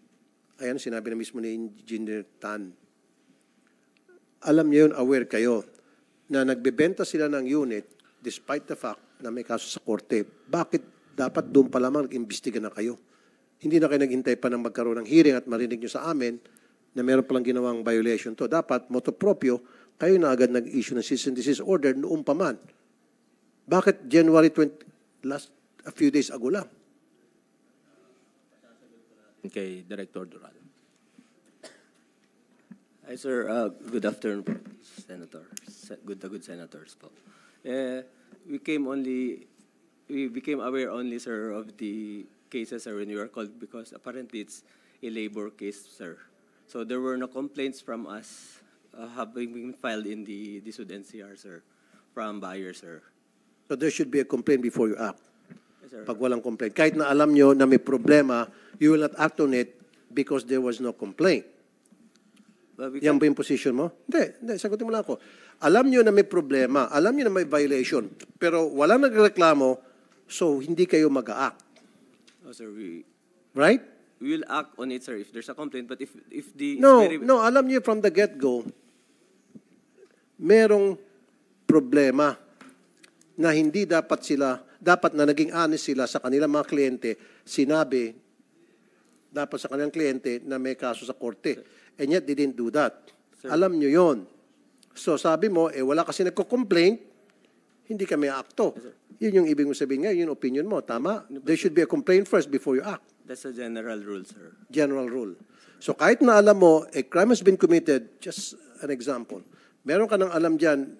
Ayan, sinabi na mismo ni Engineer Tan. Alam niyo yun, aware kayo. na nagbebenta sila ng unit despite the fact na may kaso sa korte, bakit dapat doon pa lamang nag-imbestiga na kayo? Hindi na kayo naghintay pa ng magkaroon ng hearing at marinig nyo sa amin na meron palang ginawang violation to. Dapat, motu proprio, kayo na agad nag-issue ng cease and desist order noong pa man. Bakit January 20, a few days ago lang? Kay Director Dural. Hi, sir. Good afternoon, Senator. Good senators po. We became aware only, sir, of the cases, sir, when we were called because apparently it's a labor case, sir. So there were no complaints from us having been filed in the DSUD NCR, sir, from buyers, sir. So there should be a complaint before you act. Yes, sir. Pag walang complaint. Kahit na alam nyo na may problema, you will not act on it because there was no complaint. But we Yan ba yung position mo? Hindi, sagutin mo lang ako. Alam nyo na may problema, alam nyo na may violation, pero walang nagreklamo, so hindi kayo mag-a-act. oh, sir, Right? we will act on it, sir, if there's a complaint. But if the No, alam nyo from the get-go, merong problema na hindi dapat na naging honest sila sa kanilang mga kliyente, sinabi dapat sa kanilang kliyente na may kaso sa korte. And yet, they didn't do that. Sir. Alam nyo yon. So, sabi mo, wala kasi nagko-complaint, hindi kami akto. Yun yung ibig mo sabihin nga, yun yung opinion mo. Tama? There should be a complaint first before you act. That's a general rule, sir. General rule. So, kahit na alam mo, a crime has been committed, just an example, meron ka nang alam dyan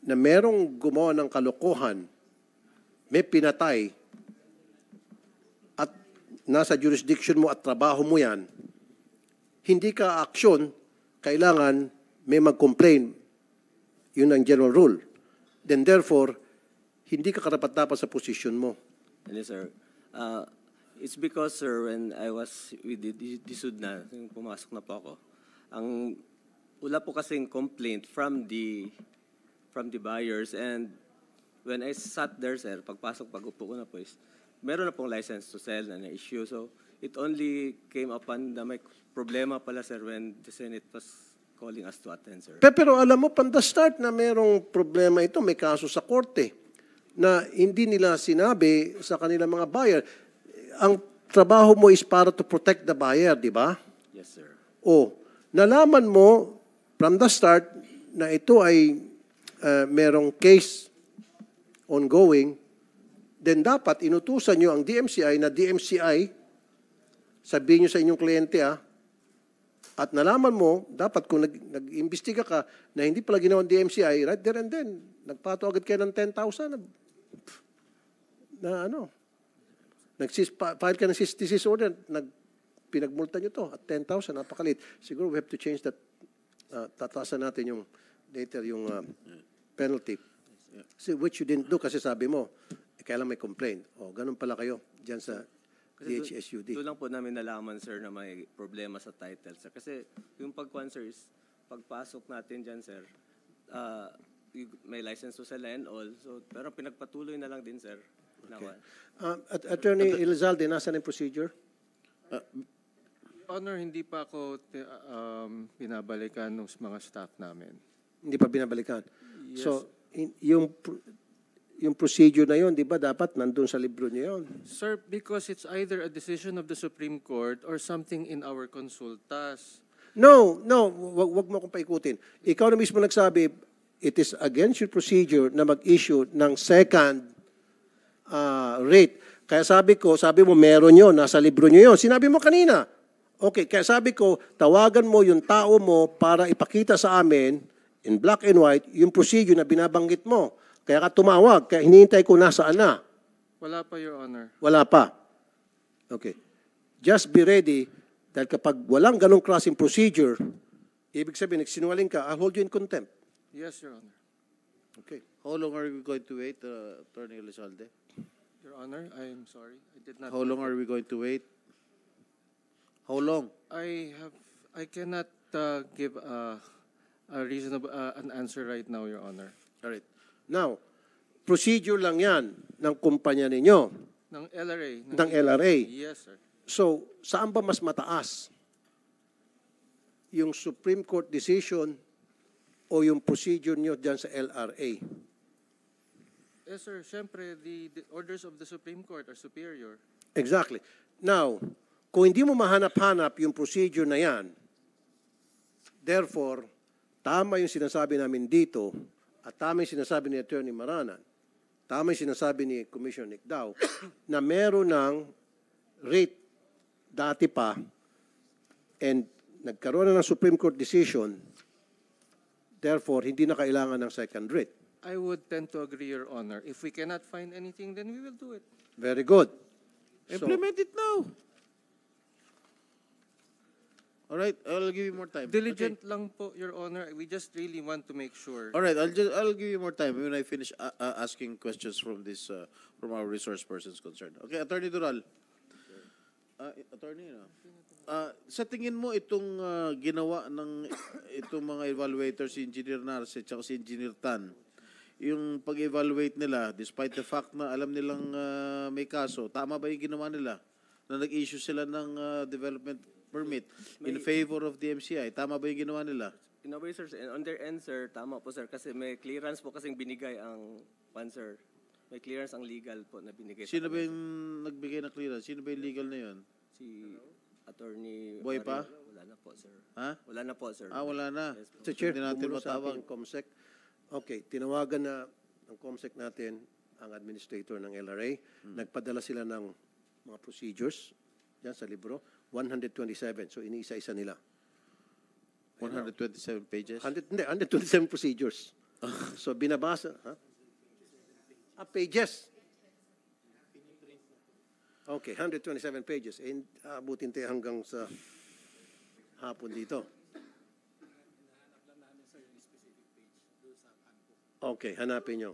na merong gumawa ng kalokohan, may pinatay, at nasa jurisdiction mo at trabaho mo yan, hindi ka aksyon, kailangan may mag-complain. Yun ang general rule. Then therefore, hindi ka karapat-dapat sa posisyon mo. Yes, sir. It's because, sir, when I was with the DSUD na, yung pumasok na po ako, wala po kasing complaint from the buyers. And when I sat there, sir, pag-upo ko na po is, meron na pong license to sell na na-issue. So, it only came upon na may problema pala, sir, when the Senate was calling us to attend, sir. Pero alam mo, from the start na merong problema ito, may kaso sa korte, na hindi nila sinabi sa kanilang mga buyer. Ang trabaho mo is para to protect the buyer, di ba? Yes, sir. O, nalaman mo from the start na ito ay merong case ongoing, then dapat inutusan nyo ang DMCI na DMCI, sabihin nyo sa inyong kliyente, at nalaman mo, dapat kung nag-imbestiga ka na hindi pala ginawa ng DMCI, right there and then, nagpato agad kayo ng 10,000 na ano, file ka ng cease order, pinagmulta nyo to at 10,000, napakalit. Siguro we have to change that, tataasan natin yung later yung penalty. So, which you didn't do kasi sabi mo, kailan may complaint. O, ganun pala kayo dyan sa DHSUD. Doon lang po namin nalaman, sir, na may problema sa title, sir. Kasi yung pagkuhan, sir, is pagpasok natin dyan, sir, may license to sell and all. So, pero pinagpatuloy na lang din, sir. Okay. Attorney Elizalde, nasa na yung procedure? Honor, hindi pa ako binabalikan ng mga staff namin. Hindi pa binabalikan. Yes. So, yung procedure na yon, di ba, dapat nandun sa libro niyo yon? Sir, because it's either a decision of the Supreme Court or something in our consultas. No, wag mo akong paikutin. Ikaw na mismo nagsabi, it is against your procedure na mag-issue ng second rate. Kaya sabi mo, meron yun, nasa libro niyo yun. Sinabi mo kanina. Okay, kaya sabi ko, tawagan mo yung tao mo para ipakita sa amin, in black and white, yung procedure na binabanggit mo. Kaya ka tumawag, kaya hinihintay ko nasaan na. Wala pa, Your Honor. Wala pa. Okay. Just be ready, dahil kapag walang ganong klaseng procedure, ibig sabihin, nagsinungaling ka, I'll hold you in contempt. Yes, Your Honor. Okay. How long are we going to wait, Attorney Elizalde? Your Honor, I am sorry. I did not. How long are we going to wait? How long? I cannot give a reasonable an answer right now, Your Honor. All right. Now, procedure lang yan ng kumpanya ninyo. Ng LRA. Ng LRA. Yes, sir. So, saan ba mas mataas? Yung Supreme Court decision o yung procedure nyo dyan sa LRA? Yes, sir. Siyempre, the orders of the Supreme Court are superior. Exactly. Now, kung hindi mo mahanap-hanap yung procedure na yan, therefore, tama yung sinasabi namin dito at tama yung sinasabi ni Attorney Maranan, tama yung sinasabi ni Commissioner Nicdao na meron ng rate dati pa and nagkaroon na ng Supreme Court decision, therefore, hindi na kailangan ng second rate. I would tend to agree, Your Honor. If we cannot find anything, then we will do it. Very good. Implement it now. All right, I'll give you more time. Diligent lang po, Your Honor. We just really want to make sure. All right, I'll give you more time when I finish asking questions from this from our resource persons concerned. Okay, Attorney Dural. Attorney, sa tingin mo itong ginawa ng itong mga evaluators, si Engineer Narce at si Engineer Tan, yung pag-evaluate nila, despite the fact na alam nilang may kaso, tama ba yung ginawa nila? Na nag-issue sila ng development permit in favor of the MCI. Tama ba yung ginawa nila? In a way, sir, on their end, sir, tama po, sir, kasi may clearance po kasing binigay ang sir. May clearance ang legal po na binigay. Sino ba yung nagbigay ng clearance? Sino ba yung legal na yun? Si Attorney Buhay pa? Wala na po, sir. Ha? Wala na po, sir. Wala na. Yes, po. Mr. Chair, Hindi natin bumulo sa matawag. ating COMSEC. Okay, tinawagan na ng COMSEC natin ang administrator ng LRA. Nagpadala sila ng mga procedures dyan sa libro. 127. So, iniisa-isa nila. 127 pages? 127 procedures. So, binabasa. Pages. Okay, 127 pages. And abutin tayo hanggang sa hapon dito. Okay, hanapin nyo.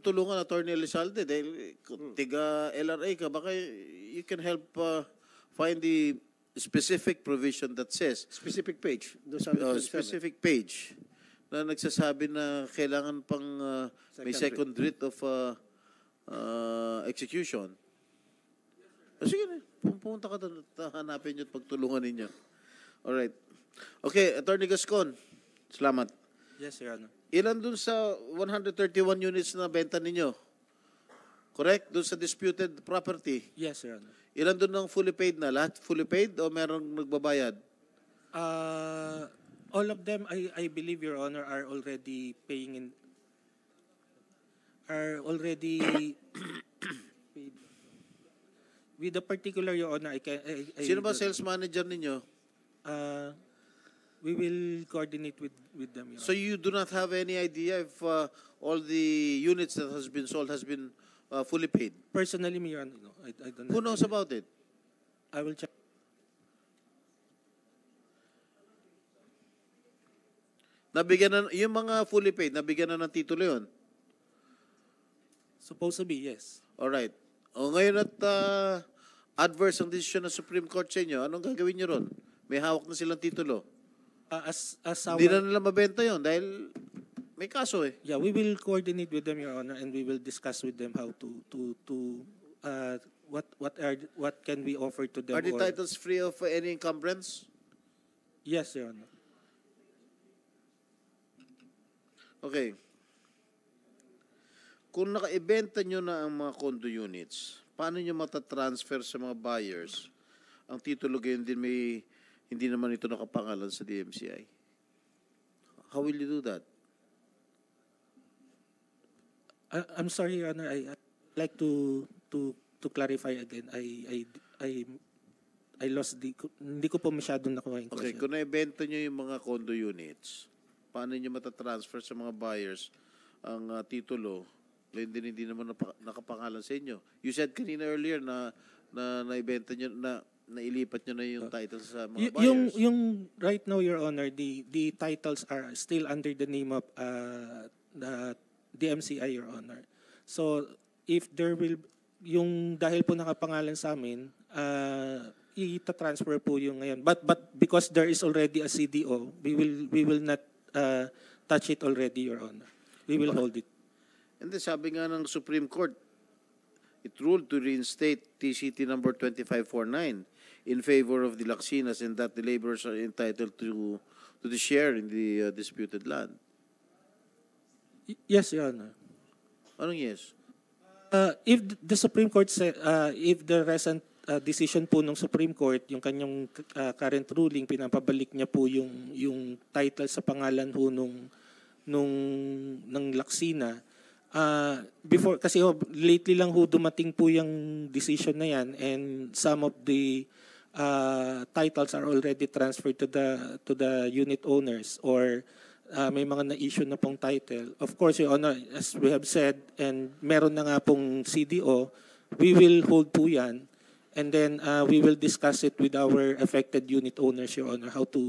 Tulungan Attorney Elizalde dahil tiga LRA ka, baka you can help find the specific provision that says Specific page. Doon sa specific page na nagsasabi na kailangan pang may second writ of execution. Sige na, pumunta ka doon at hanapin nyo at pagtulungan ninyo. Alright. Okay, Attorney Gascon. Salamat. Yes, Your Honor. Ilan dun sa 131 units na benta ninyo? Correct? Dun sa disputed property? Yes, Your Honor. Ilan dun ng fully paid na? Lahat fully paid o merong nagbabayad? All of them, I believe, Your Honor, are already paying in, are already paid. With the particular, Your Honor, Sino ba sales manager ninyo? We will coordinate with them, Your Honor. So you do not have any idea if all the units that has been sold has been fully paid? Personally, Your Honor, no, I don't know. Who knows about it? I will check. Nabigyan na, yung mga fully paid, nabigyan na ng titulo yun? Supposed to be, yes. Alright. O ngayon at adverse ang desisyon ng Supreme Court sa inyo, anong gagawin nyo ron? May hawak na silang titulo. As Hindi na nila mabenta yun dahil may kaso eh. Yeah, we will coordinate with them, Your Honor, and we will discuss with them how to what can we offer to them. Are the titles free of any encumbrance? Yes, Your Honor. Okay. Kung nakaibenta nyo na ang mga condo units, paano nyo matatransfer sa mga buyers? Ang titulo gayon din may hindi naman ito nakapangalan sa DMCI. How will you do that? I'm sorry, Your Honor. I like to clarify again. I lost hindi ko po masyadong nakuha yung Okay, question. kung naibenta nyo yung mga condo units, paano nyo matatransfer sa mga buyers ang titulo? Ngayon din hindi naman nakapangalan sa inyo. You said kanina earlier na naibenta nyo, na nailipat nyo na yung titles sa mga buyers. Yung right now, Your Honor, the titles are still under the name of the DMCI, Your Honor. So, if there will, yung dahil po nakapangalan sa amin, ita-transfer po yung ngayon. But because there is already a CDO, we will not touch it already, Your Honor. We will hold it. And then sabi nga ng Supreme Court, it ruled to reinstate TCT number 2549 in favor of the Laksinas and that the laborers are entitled to the share in the disputed land. Yes, Your Honor. Anong yes? If the Supreme Court said, if the recent decision po ng Supreme Court, yung kanyang current ruling, pinapabalik niya po yung title sa pangalan ho ng Laksina. Before, kasi lately lang ho dumating po yung decision na yan, and some of the titles are already transferred to the unit owners, or may mga na-issue na pong title. Of course, Your Honor, as we have said, and meron na nga pong CDO, we will hold po yan, and then we will discuss it with our affected unit owners, Your Honor, how to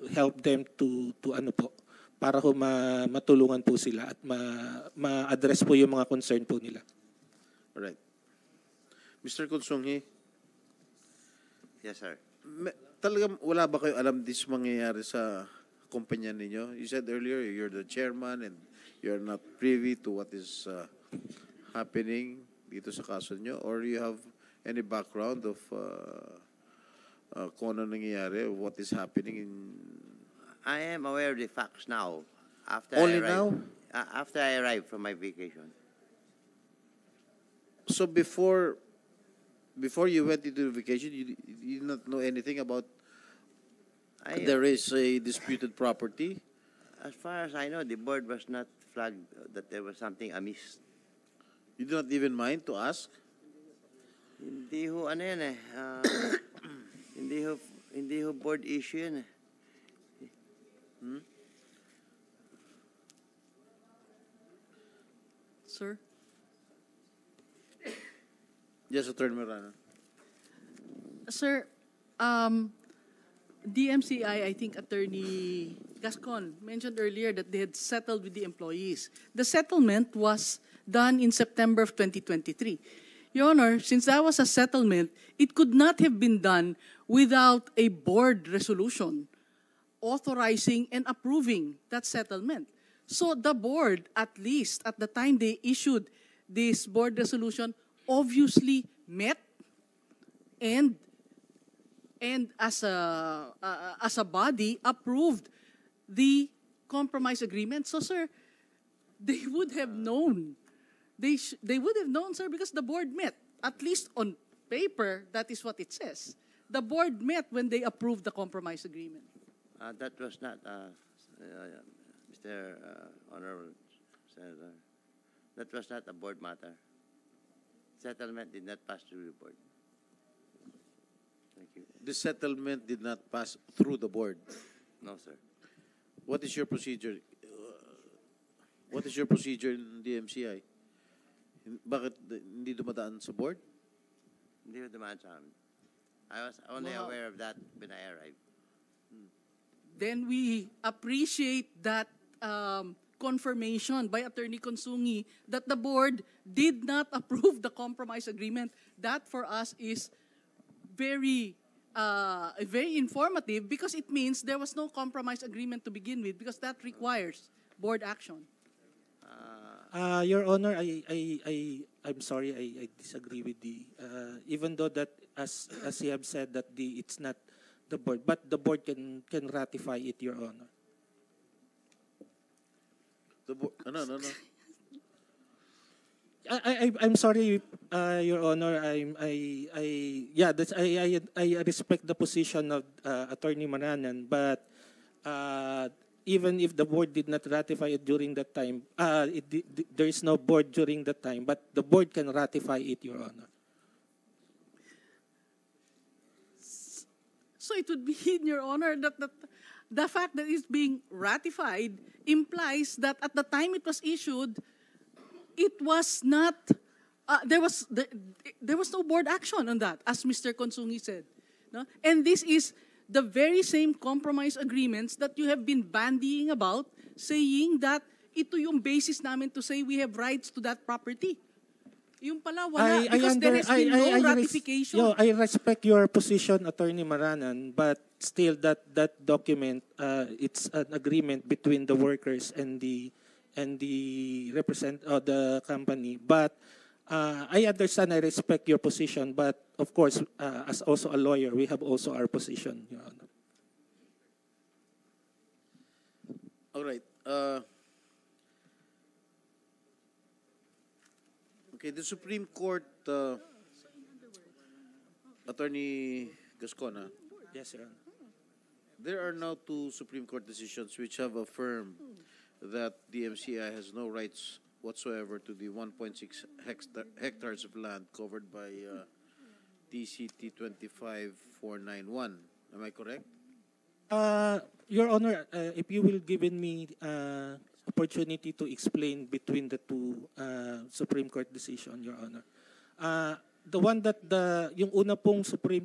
help them to ano po, para ho matulungan po sila at ma-address po yung mga concern po nila. Alright. Mr. Consonghi, Yes, sir. talagang wala ba kayo alam this mangyayari sa kumpanya ninyo? You said earlier you're the chairman and you're not privy to what is happening dito sa kaso nyo, or you have any background of kung ano nangyayari, what is happening in... I am aware of the facts now. Only now? After I arrived from my vacation. So before you went into vacation, you did not know anything about there is a disputed property? As far as I know, the board was not flagged that there was something amiss. You do not even mind to ask? Hindi ho, ano yan eh. Hindi ho board issue yan eh. Sir? Yes, Attorney Marana. Sir, DMCI, I think Attorney Gascon mentioned earlier that they had settled with the employees. The settlement was done in September of 2023. Your Honor, since that was a settlement, it could not have been done without a board resolution authorizing and approving that settlement. So the board, at least at the time they issued this board resolution, obviously met and as a body approved the compromise agreement. So, sir, they would have known. They would have known, sir, because the board met. At least on paper, that is what it says. The board met when they approved the compromise agreement. That was not, Mr. Honorable Senator, that was not a board matter. Settlement did not pass through the board. Thank you. The settlement did not pass through the board. No, sir. What is your procedure? What is your procedure in the MCI? Bakit hindi dumadaan sa board? Hindi ho dumaan sa amin. I was only aware of that when I arrived. Then we appreciate that confirmation by Attorney Consungi that the board did not approve the compromise agreement. That for us is very informative, because it means there was no compromise agreement to begin with, because that requires board action. Your Honor, I'm sorry, I disagree with the even though that as you have said that it's not the board, but the board can ratify it, Your Honor. The board, no. I'm sorry, Your Honor. I respect the position of Attorney Maranan, but even if the board did not ratify it during that time, there is no board during that time, but the board can ratify it, Your Honor. So it would be, in Your Honor, that the fact that it's being ratified implies that at the time it was issued, it was not, there was no board action on that, as Mr. Consungi said. No? And this is the very same compromise agreements that you have been bandying about, saying that ito yung basis namin to say we have rights to that property. Yung pala, wala, because there has been no ratification. I respect your position, Attorney Maranan, but still that document, it's an agreement between the workers and the the company. But I understand, I respect your position, but of course, as also a lawyer, we have also our position, Your Honor. All right. Okay, the Supreme Court, Attorney Gascona, Yes, Your Honor. there are now two Supreme Court decisions which have affirmed that the MCI has no rights whatsoever to the 1.6 hectares of land covered by TCT 25491. Am I correct? Your Honor, if you will given me opportunity to explain between the two Supreme Court decision, Your Honor. The one that yung una pong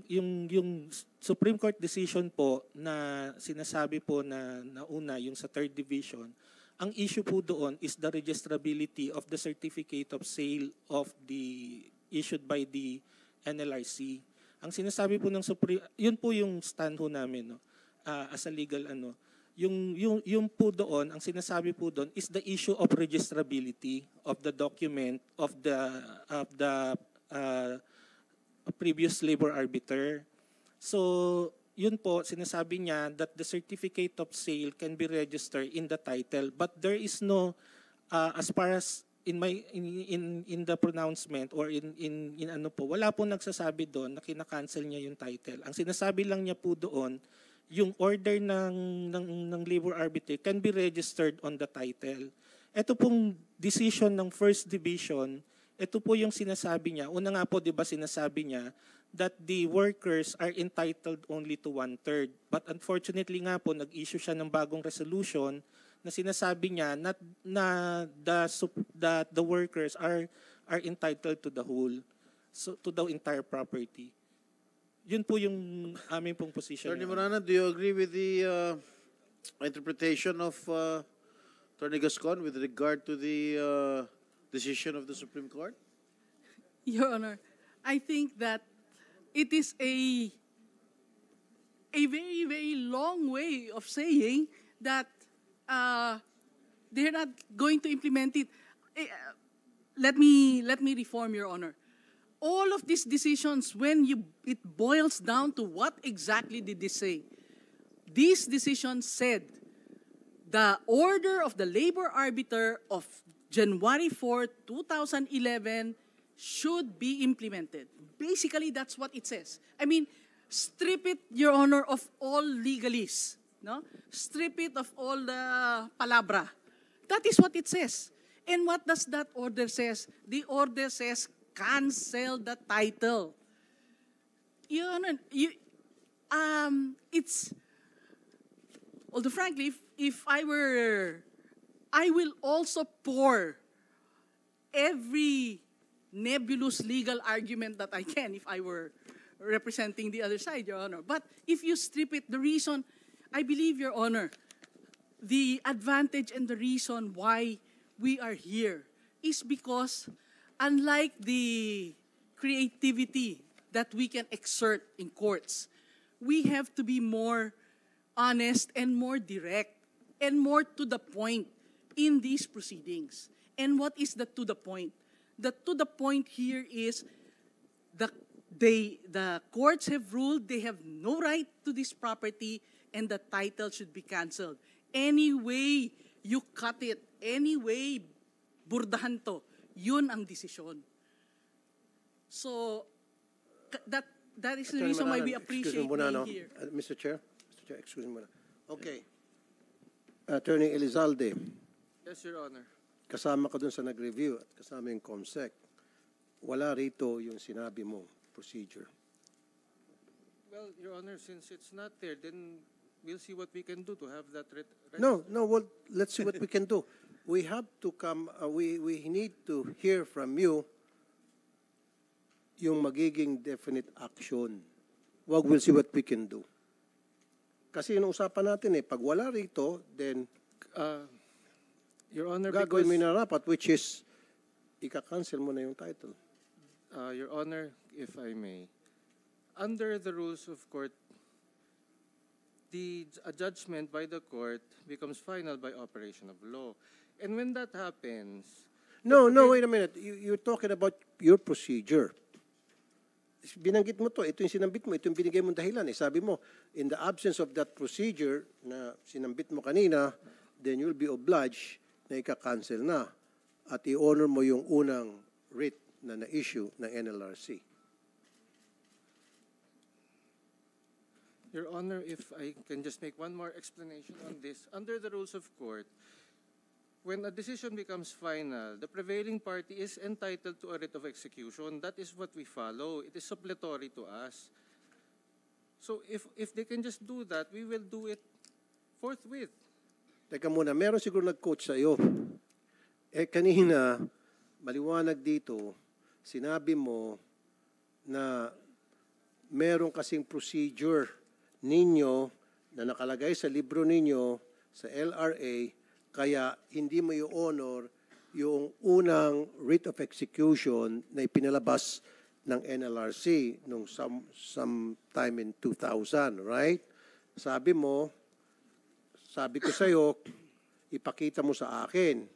yung Supreme Court decision po na sinasabi po na nauna yung sa third division, ang issue po doon is the registrability of the certificate of sale of the issued by the NLRC. Ang sinasabi po ng Supreme, yun po yung stand ho namin, no? As a legal yung po doon, ang sinasabi po doon is the issue of registrability of the document of the previous labor arbiter. So, yun po, sinasabi niya that the certificate of sale can be registered in the title, but there is no, as far as in the pronouncement or in ano po, wala po nagsasabi doon na kinakancel niya yung title. Ang sinasabi lang niya po doon, yung order ng labor arbiter can be registered on the title. Ito pong decision ng First Division, ito po yung sinasabi niya. Una nga po, di ba, sinasabi niya that the workers are entitled only to 1/3. But unfortunately nga po, nag-issue siya ng bagong resolution na sinasabi niya that the workers are entitled to the whole, so to the entire property. Yun po yung aming pong position. Attorney Morana, do you agree with the interpretation of Attorney Gascon with regard to the decision of the Supreme Court? Your Honor, I think that it is a very, very long way of saying that they're not going to implement it. Let me reform, Your Honor. All of these decisions, when it boils down to what exactly did they say? These decisions said the order of the labor arbiter of January 4, 2011 should be implemented. Basically, that's what it says. I mean, strip it, Your Honor, of all legalese. No? Strip it of all the palabra. That is what it says. And what does that order says? The order says cancel the title. Your Honor, it's, although frankly, if I were, I will also pour every nebulous legal argument that I can if I were representing the other side, Your Honor. But if you strip it, the reason, I believe, Your Honor, the advantage and the reason why we are here is because unlike the creativity that we can exert in courts, we have to be more honest and more direct and more to the point in these proceedings. And what is the to the point? The to the point here is the courts have ruled they have no right to this property and the title should be canceled. Any way you cut it, any way burdahan to, yun ang desisyon. So, that is the reason why we appreciate being here. Mr. Chair, excuse me. Okay. Attorney Elizalde. Yes, Your Honor. Kasama ka dun sa nag-review at kasama yung COMSEC. Wala rito yung sinabi mo, procedure. Well, Your Honor, since it's not there, then we'll see what we can do to have that No, well, let's see what we can do. We have to come, we need to hear from you yung magiging definite action. We'll see what we can do. Kasi yung usapan natin pag wala rito, then Your Honor, gagawin mo na rapat, which is ika-cancel mo na yung title. Your Honor, if I may, under the rules of court, a judgment by the court becomes final by operation of law. And when that happens... No, wait a minute. You're talking about your procedure. Binanggit mo to, ito yung sinambit mo, ito yung binigay mong dahilan. Sabi mo, in the absence of that procedure na sinambit mo kanina, then you'll be obliged na ika-cancel na at i-honor mo yung unang writ na na-issue ng NLRC. Your Honor, if I can just make one more explanation on this. Under the rules of court, when a decision becomes final, the prevailing party is entitled to a writ of execution. That is what we follow. It is suppletory to us. So if they can just do that, we will do it forthwith. Teka muna, meron siguro nag-coach sa iyo. Kanina, maliwanag dito, sinabi mo na meron kasing procedure ninyo na nakalagay sa libro ninyo sa LRA, kaya hindi mo i-honor yung unang writ of execution na ipinalabas ng NLRC nung sometime in 2000, right? Sabi ko sa iyo, ipakita mo sa akin.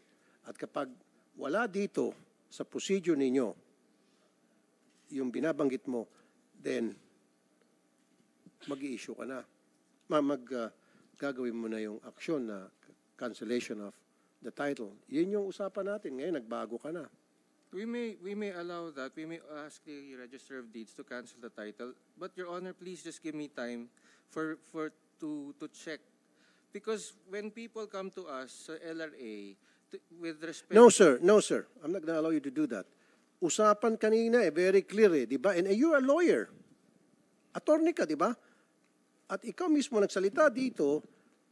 At kapag wala dito sa procedure ninyo, yung binabanggit mo, then mag-i-issue ka na. Gagawin mo na yung aksyon na cancellation of the title. Yun yung usapan natin. Ngayon, nagbago ka na. We may allow that. We may ask the Register of Deeds to cancel the title. But Your Honor, please just give me time to check. Because when people come to us sa LRA, with respect... No, sir. I'm not gonna allow you to do that. Usapan kanina very clear di ba? And you're a lawyer. Attorney ka, di ba? At ikaw mismo nagsalita dito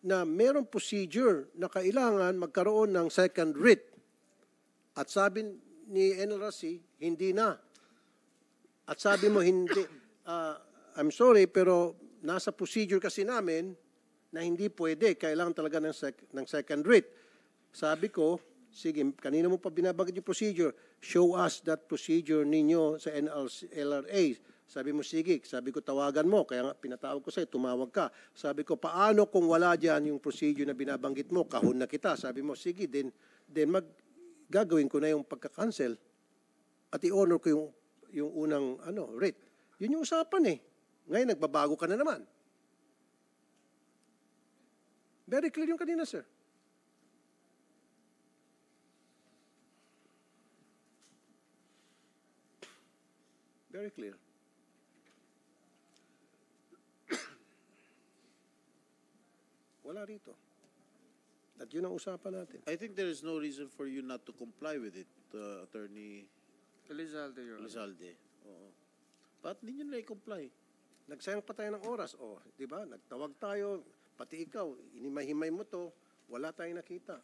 na mayroong procedure na kailangan magkaroon ng second writ. At sabi ni NLRC, hindi na. At sabi mo, hindi. I'm sorry, pero nasa procedure kasi namin na hindi pwede. Kailangan talaga ng second writ. Sabi ko, sige, kanina mo pa binabanggit yung procedure. Show us that procedure ninyo sa LRA. Sabi mo, sige. Sabi ko, tawagan mo. Kaya nga, pinatawag ko sa'yo, tumawag ka. Sabi ko, paano kung wala dyan yung procedure na binabanggit mo? Kahon na kita. Sabi mo, sige, then gagawin ko na yung pagka-cancel at i-honor ko yung unang writ. Yun yung usapan eh. Ngayon, nagbabago ka na naman. Very clear yung kanina, sir. Very clear. Wala rito. At yun ang usapan natin. I think there is no reason for you not to comply with it, Attorney Elizalde, Your Honor. Elizalde. Oo. Ba't hindi nyo na-comply? Nagsayang pa tayo ng oras. Di ba? Nagtawag tayo, pati ikaw, inimahimay mo to, wala tayong nakita.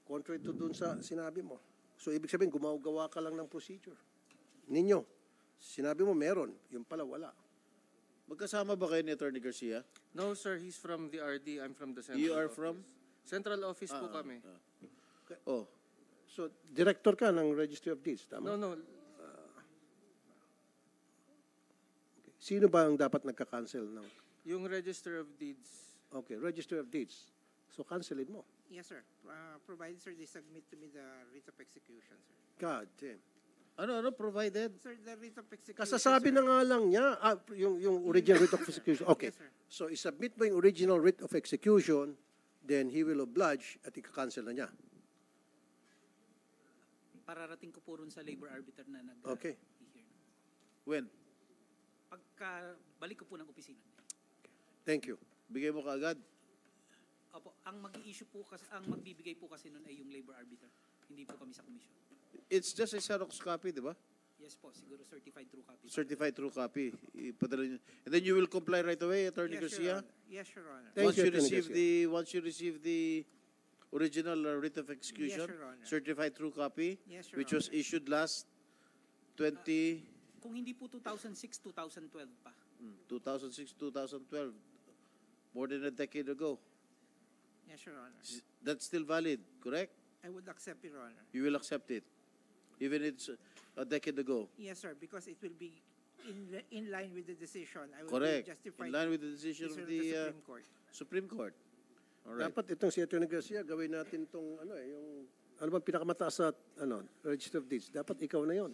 Contrary to dun sa sinabi mo. So, ibig sabihin, gumagawa ka lang ng procedure. Ninyo, sinabi mo meron, yung pala wala. Magkasama ba kayo ni Attorney Garcia? No, sir. He's from the RD. I'm from the Central You are Office. from? Central Office po kami. So, director ka ng Registry of Deeds, tama? No. Okay. Sino ba ang dapat nagka-cancel ng? Yung Register of Deeds. Okay, Register of Deeds. So, cancelin mo. Yes, sir. Provided, sir, they submit to me the writ of execution, sir. God damn. Ano, provided? Sir, the writ of execution, Kasasabi sir. na nga lang niya, yung original writ of execution. Okay. Yes, sir. So, isubmit mo yung original writ of execution, then he will oblige at ika-cancel na niya. Pararating ko po rin sa labor arbiter na Okay. hear. When? Pagka-balik ko po ng opisina. Thank you. Bigay mo kaagad? Opo, ang mag-i-issue po kasi, ang magbibigay po kasi nun ay yung labor arbiter. Hindi po kami sa commission. It's just a Xerox copy, di ba? Yes po, siguro certified true copy. Certified true copy. Ipadala nyo. And then you will comply right away, Attorney Yes, Garcia? Your Honor. Yes, Your Honor. Thank you, Once you receive the original writ of execution, Yes, Your Honor. certified true copy, Yes, Your which was Honor. issued last 2006, Kung hindi po 2006, 2012 pa. 2012, more than a decade ago. Yes, Your Honor. That's still valid, correct? I would accept, Your Honor. You will accept it, even it's a decade ago. Yes, sir, because it will be in line with the decision. I will Correct. be justified In line with the decision of the Supreme Court. Supreme Court. All right. Dapat itong si Atty. Garcia, gawin natin itong, yung, ano bang pinakamataas sa, Register of Deeds? Dapat ikaw na yon.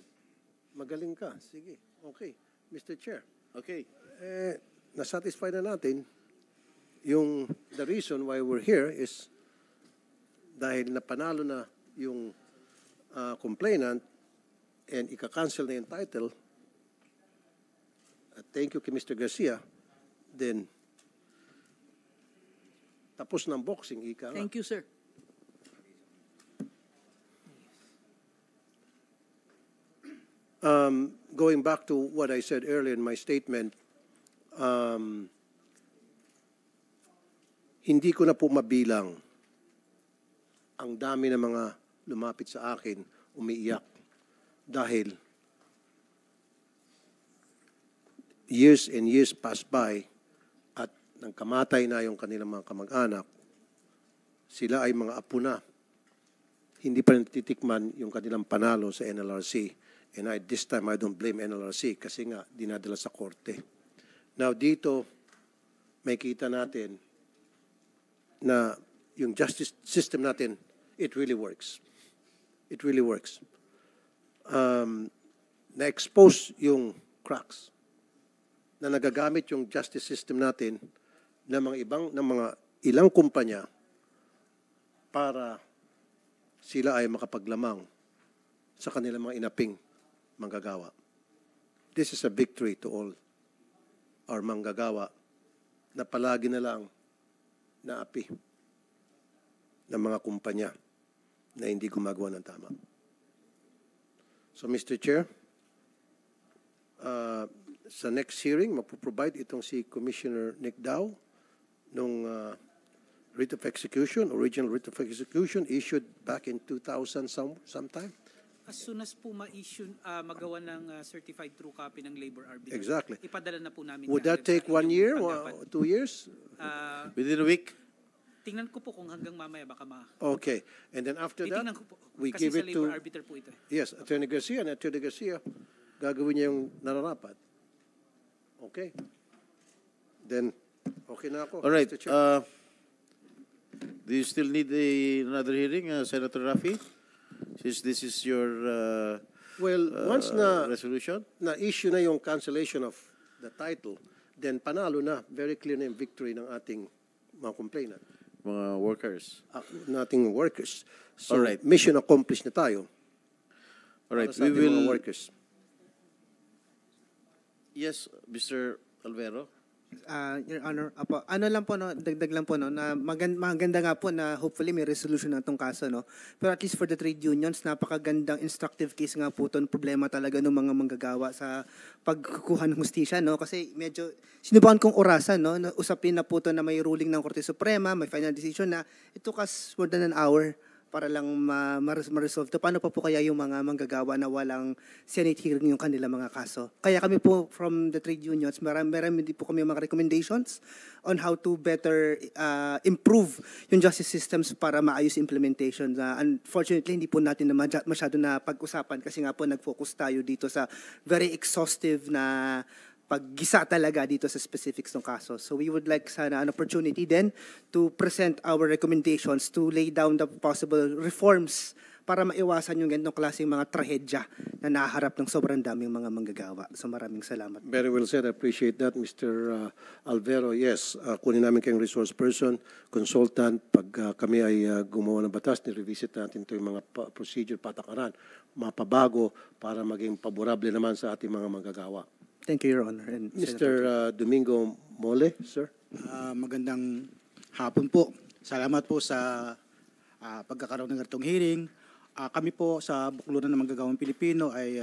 Magaling ka. Sige. Okay. Mr. Chair. Okay. Nasatisfy na natin the reason why we're here is dahil napanalo na yung complainant and ika-cancel na yung title. Thank you kay Mr. Garcia. Then, tapos ng boxing, ika. Thank you, sir. Going back to what I said earlier in my statement, hindi ko na po mabilang ang dami ng mga lumapit sa akin, umiiyak, dahil years and years passed by at nang kamatay na yung kanilang mga kamag-anak, sila ay mga apo na. Hindi pa natitikman yung kanilang panalo sa NLRC. And this time, I don't blame NLRC kasi nga dinadala sa korte. Now, dito, may kita natin na yung justice system natin, it really works. It really works. Na-expose yung cracks na nagagamit yung justice system natin ng mga ilang kumpanya para sila ay makapaglamang sa kanilang mga inaping manggagawa. This is a victory to all our manggagawa na palagi na lang naapi ng mga kumpanya na hindi gumagawa ng tama. So, Mr. Chair, sa next hearing, magpo-provide itong si Commissioner Nick Dao nung writ of execution, original writ of execution issued back in 2000 sometime. As soon as po ma-issue, magawa ng certified true copy ng labor arbiter. Exactly. Ipadala na po namin. Would that take 1 year or 2 years? Within a week? Tingnan ko po kung hanggang mamaya baka Okay. And then after that, Titingnan ko po, we kasi give sa it labor to... arbiter po ito. Yes, Attorney Garcia, and Attorney Garcia, gagawin niya yung nararapat. Okay. Then, okay na ako. All right. Mr. Chair. Do you still need another hearing, Senator Rafi? Since this is your Once na resolution? na-issue na yung cancellation of the title, then panalo na. Very clear na yung victory ng ating mga complainant. Mga workers. Nating workers. So, All right. mission accomplished na tayo. All right. Para sa We ating mga will... workers. Yes, Mr. Alvero. Your Honor, apo, ano lang po, no, dagdag lang po, no, na maganda nga po na hopefully may resolution na itong kaso, no? Pero at least for the trade unions, napakagandang instructive case nga po itong problema talaga ng mga manggagawa sa pagkukuha ng hustisya, no? Kasi medyo, sinubukan kong orasan, no? Usapin na po ito na may ruling ng Korte Suprema, may final decision na it took us more than an hour para lang ma-resolve. Paano pa po kaya yung mga manggagawa na walang Senate hearing yung kanila mga kaso? Kaya kami po from the trade unions, marami din po kami mga recommendations on how to better improve yung justice systems para maayos implementation. Unfortunately, hindi po natin na masyado na pag-usapan kasi nga po nag-focus tayo dito sa very exhaustive na paggisa talaga dito sa specifics ng kaso. So we would like sana an opportunity then to present our recommendations to lay down the possible reforms para maiwasan yung ganitong klaseng mga trahedya na naharap ng sobrang daming mga manggagawa. So maraming salamat. Very well said. I appreciate that, Mr. Alvero. Yes, kunin namin kayong resource person, consultant. Pag kami ay gumawa ng batas, ni-revisit natin ito yung mga procedure, patakaran, mapabago para maging paborable naman sa ating mga manggagawa. Thank you, Your Honor. And Mr. Domingo Mole, sir. Magandang hapon po. Salamat po sa pagkakaroon ng ganitong hearing. Kami po sa Bukluran ng Manggagawang Pilipino ay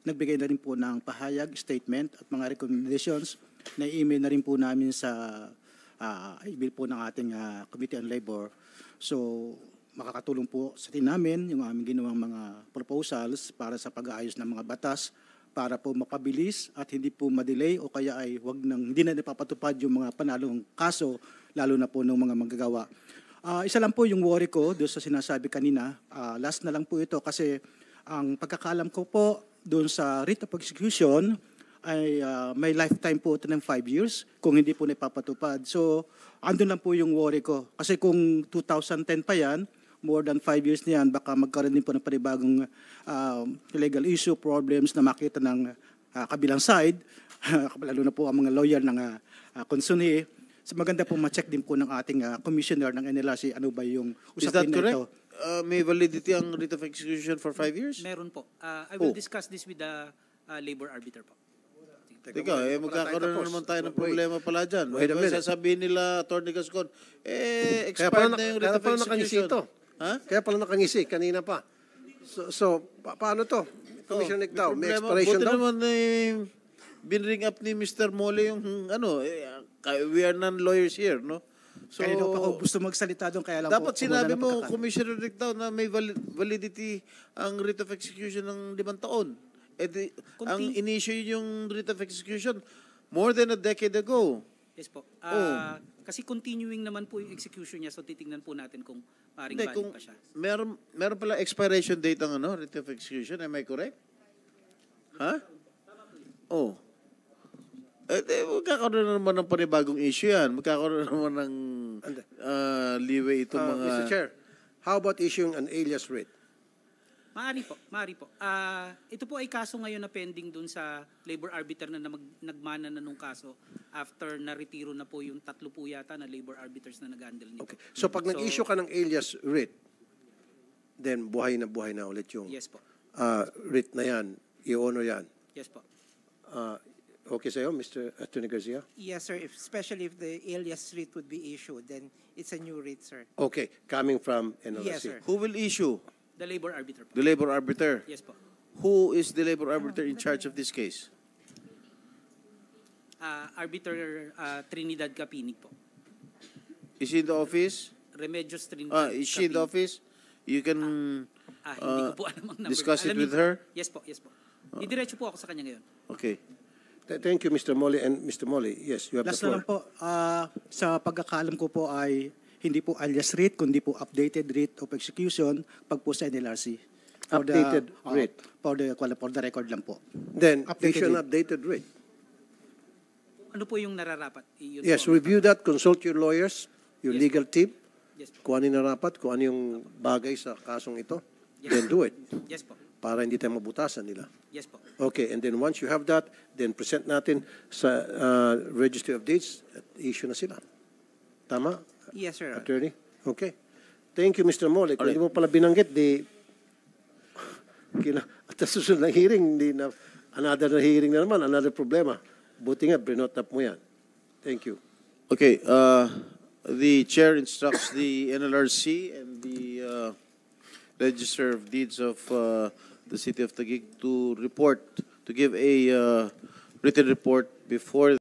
nagbigay na rin po ng pahayag, statement at mga recommendations na email na rin po namin sa email po ng ating Committee on Labor. So makakatulong po sa atin namin yung aming ginawang mga proposals para sa pag-aayos ng mga batas para po mapabilis at hindi po ma-delay o kaya ay hindi na napapatupad yung mga panalong kaso, lalo na po ng mga manggagawa. Isa lang po yung worry ko doon sa sinasabi kanina. Last na lang po ito kasi ang pagkakaalam ko po doon sa writ of execution ay may lifetime po ito ng 5 years kung hindi po napapatupad. So, andun lang po yung worry ko. Kasi kung 2010 pa yan, more than 5 years na yan, baka magkaroon din po ng panibagong legal issue, problems na makita ng kabilang side, lalo na po ang mga lawyer ng consunie. So maganda po ma-check din po ng ating commissioner ng NLRC ano ba yung Is that usapin na correct? ito. May validity ang writ of execution for 5 years? Meron po. I will discuss this with the labor arbiter po. Teka, magkakaroon na naman tayo ng problema pala dyan. Wait a minute. Sasabihin nila, Atty. Gascon, expired na yung writ of execution. Ha? Kaya pala nakangisi, kanina pa. So paano to? Commissioner Nictao, may expiration Buti daw? naman binring up ni Mr. Mole yung we are non-lawyers here, no? So, Kaya daw pa ako gusto magsalita doon, kaya lang dapat po, sinabi wala na mo, pagkaka- Commissioner Nictao, na may validity ang writ of execution ng 5 taon. Ang in-issue yung writ of execution more than a decade ago. Yes po. Kasi continuing naman po yung execution niya, so titingnan po natin kung paring Hindi, valid pa siya. Meron pala expiration date ang writ of execution, am I correct? Ha? Oh. Magkakaroon na naman ng panibagong issue yan. Magkakaroon na naman ng leeway itong mga... Mr. Chair, how about issuing an alias writ? Maari po. Ito po ay kaso ngayon na pending dun sa labor arbiter na nagmana na nung kaso after na-retiro na po yung 3 po yata na labor arbiters na nag-handle nito. Okay. So pag nag-issue ka ng alias writ, then buhay na ulit yung Yes po. writ na yan, i-honor yan. Yes po. Okay sa'yo, Mr. Attorney Garcia? Yes, sir. Especially if the alias writ would be issued, then it's a new writ, sir. Okay, coming from NLRC. Yes, sir. Who will issue? The labor arbiter po. The labor arbiter? Yes po. Who is the labor arbiter in charge of this case? Arbiter Trinidad Capinig po. Is she in the office? Remedios Trinidad Is she in the office? You can hindi ko po alam ang number. discuss it Alam with niyo- her? Yes po. Didiretso po ako sa kanya ngayon. Okay. Thank you, Mr. Mole. And Mr. Mole, yes, you have Last the na floor. lang po, sa pagkakaalam ko po ay hindi po alias writ, kundi po updated writ of execution pag po sa NLRC. Updated writ. For the record lang po. Then, Updated issue an writ. updated writ. Ano po yung nararapat? Yun Yes, po. review that, consult your lawyers, your Yes, legal team, Yes po. kung ano yung narapat, kung ano yung bagay sa kasong ito, then do it. Yes po. Para hindi tayo mabutasan nila. Yes po. Okay, and then once you have that, then present natin sa Registry of Deeds at issue na sila. Tama, Yes, sir. Attorney? Okay. Thank you, Mr. Mole. Kung hindi mo pala binanggit, at sa susunod ng hearing, another hearing na naman, another problema. Buti nga, brinot up mo yan. Thank you. Okay. The chair instructs the NLRC and the Register of Deeds of the City of Taguig to give a written report before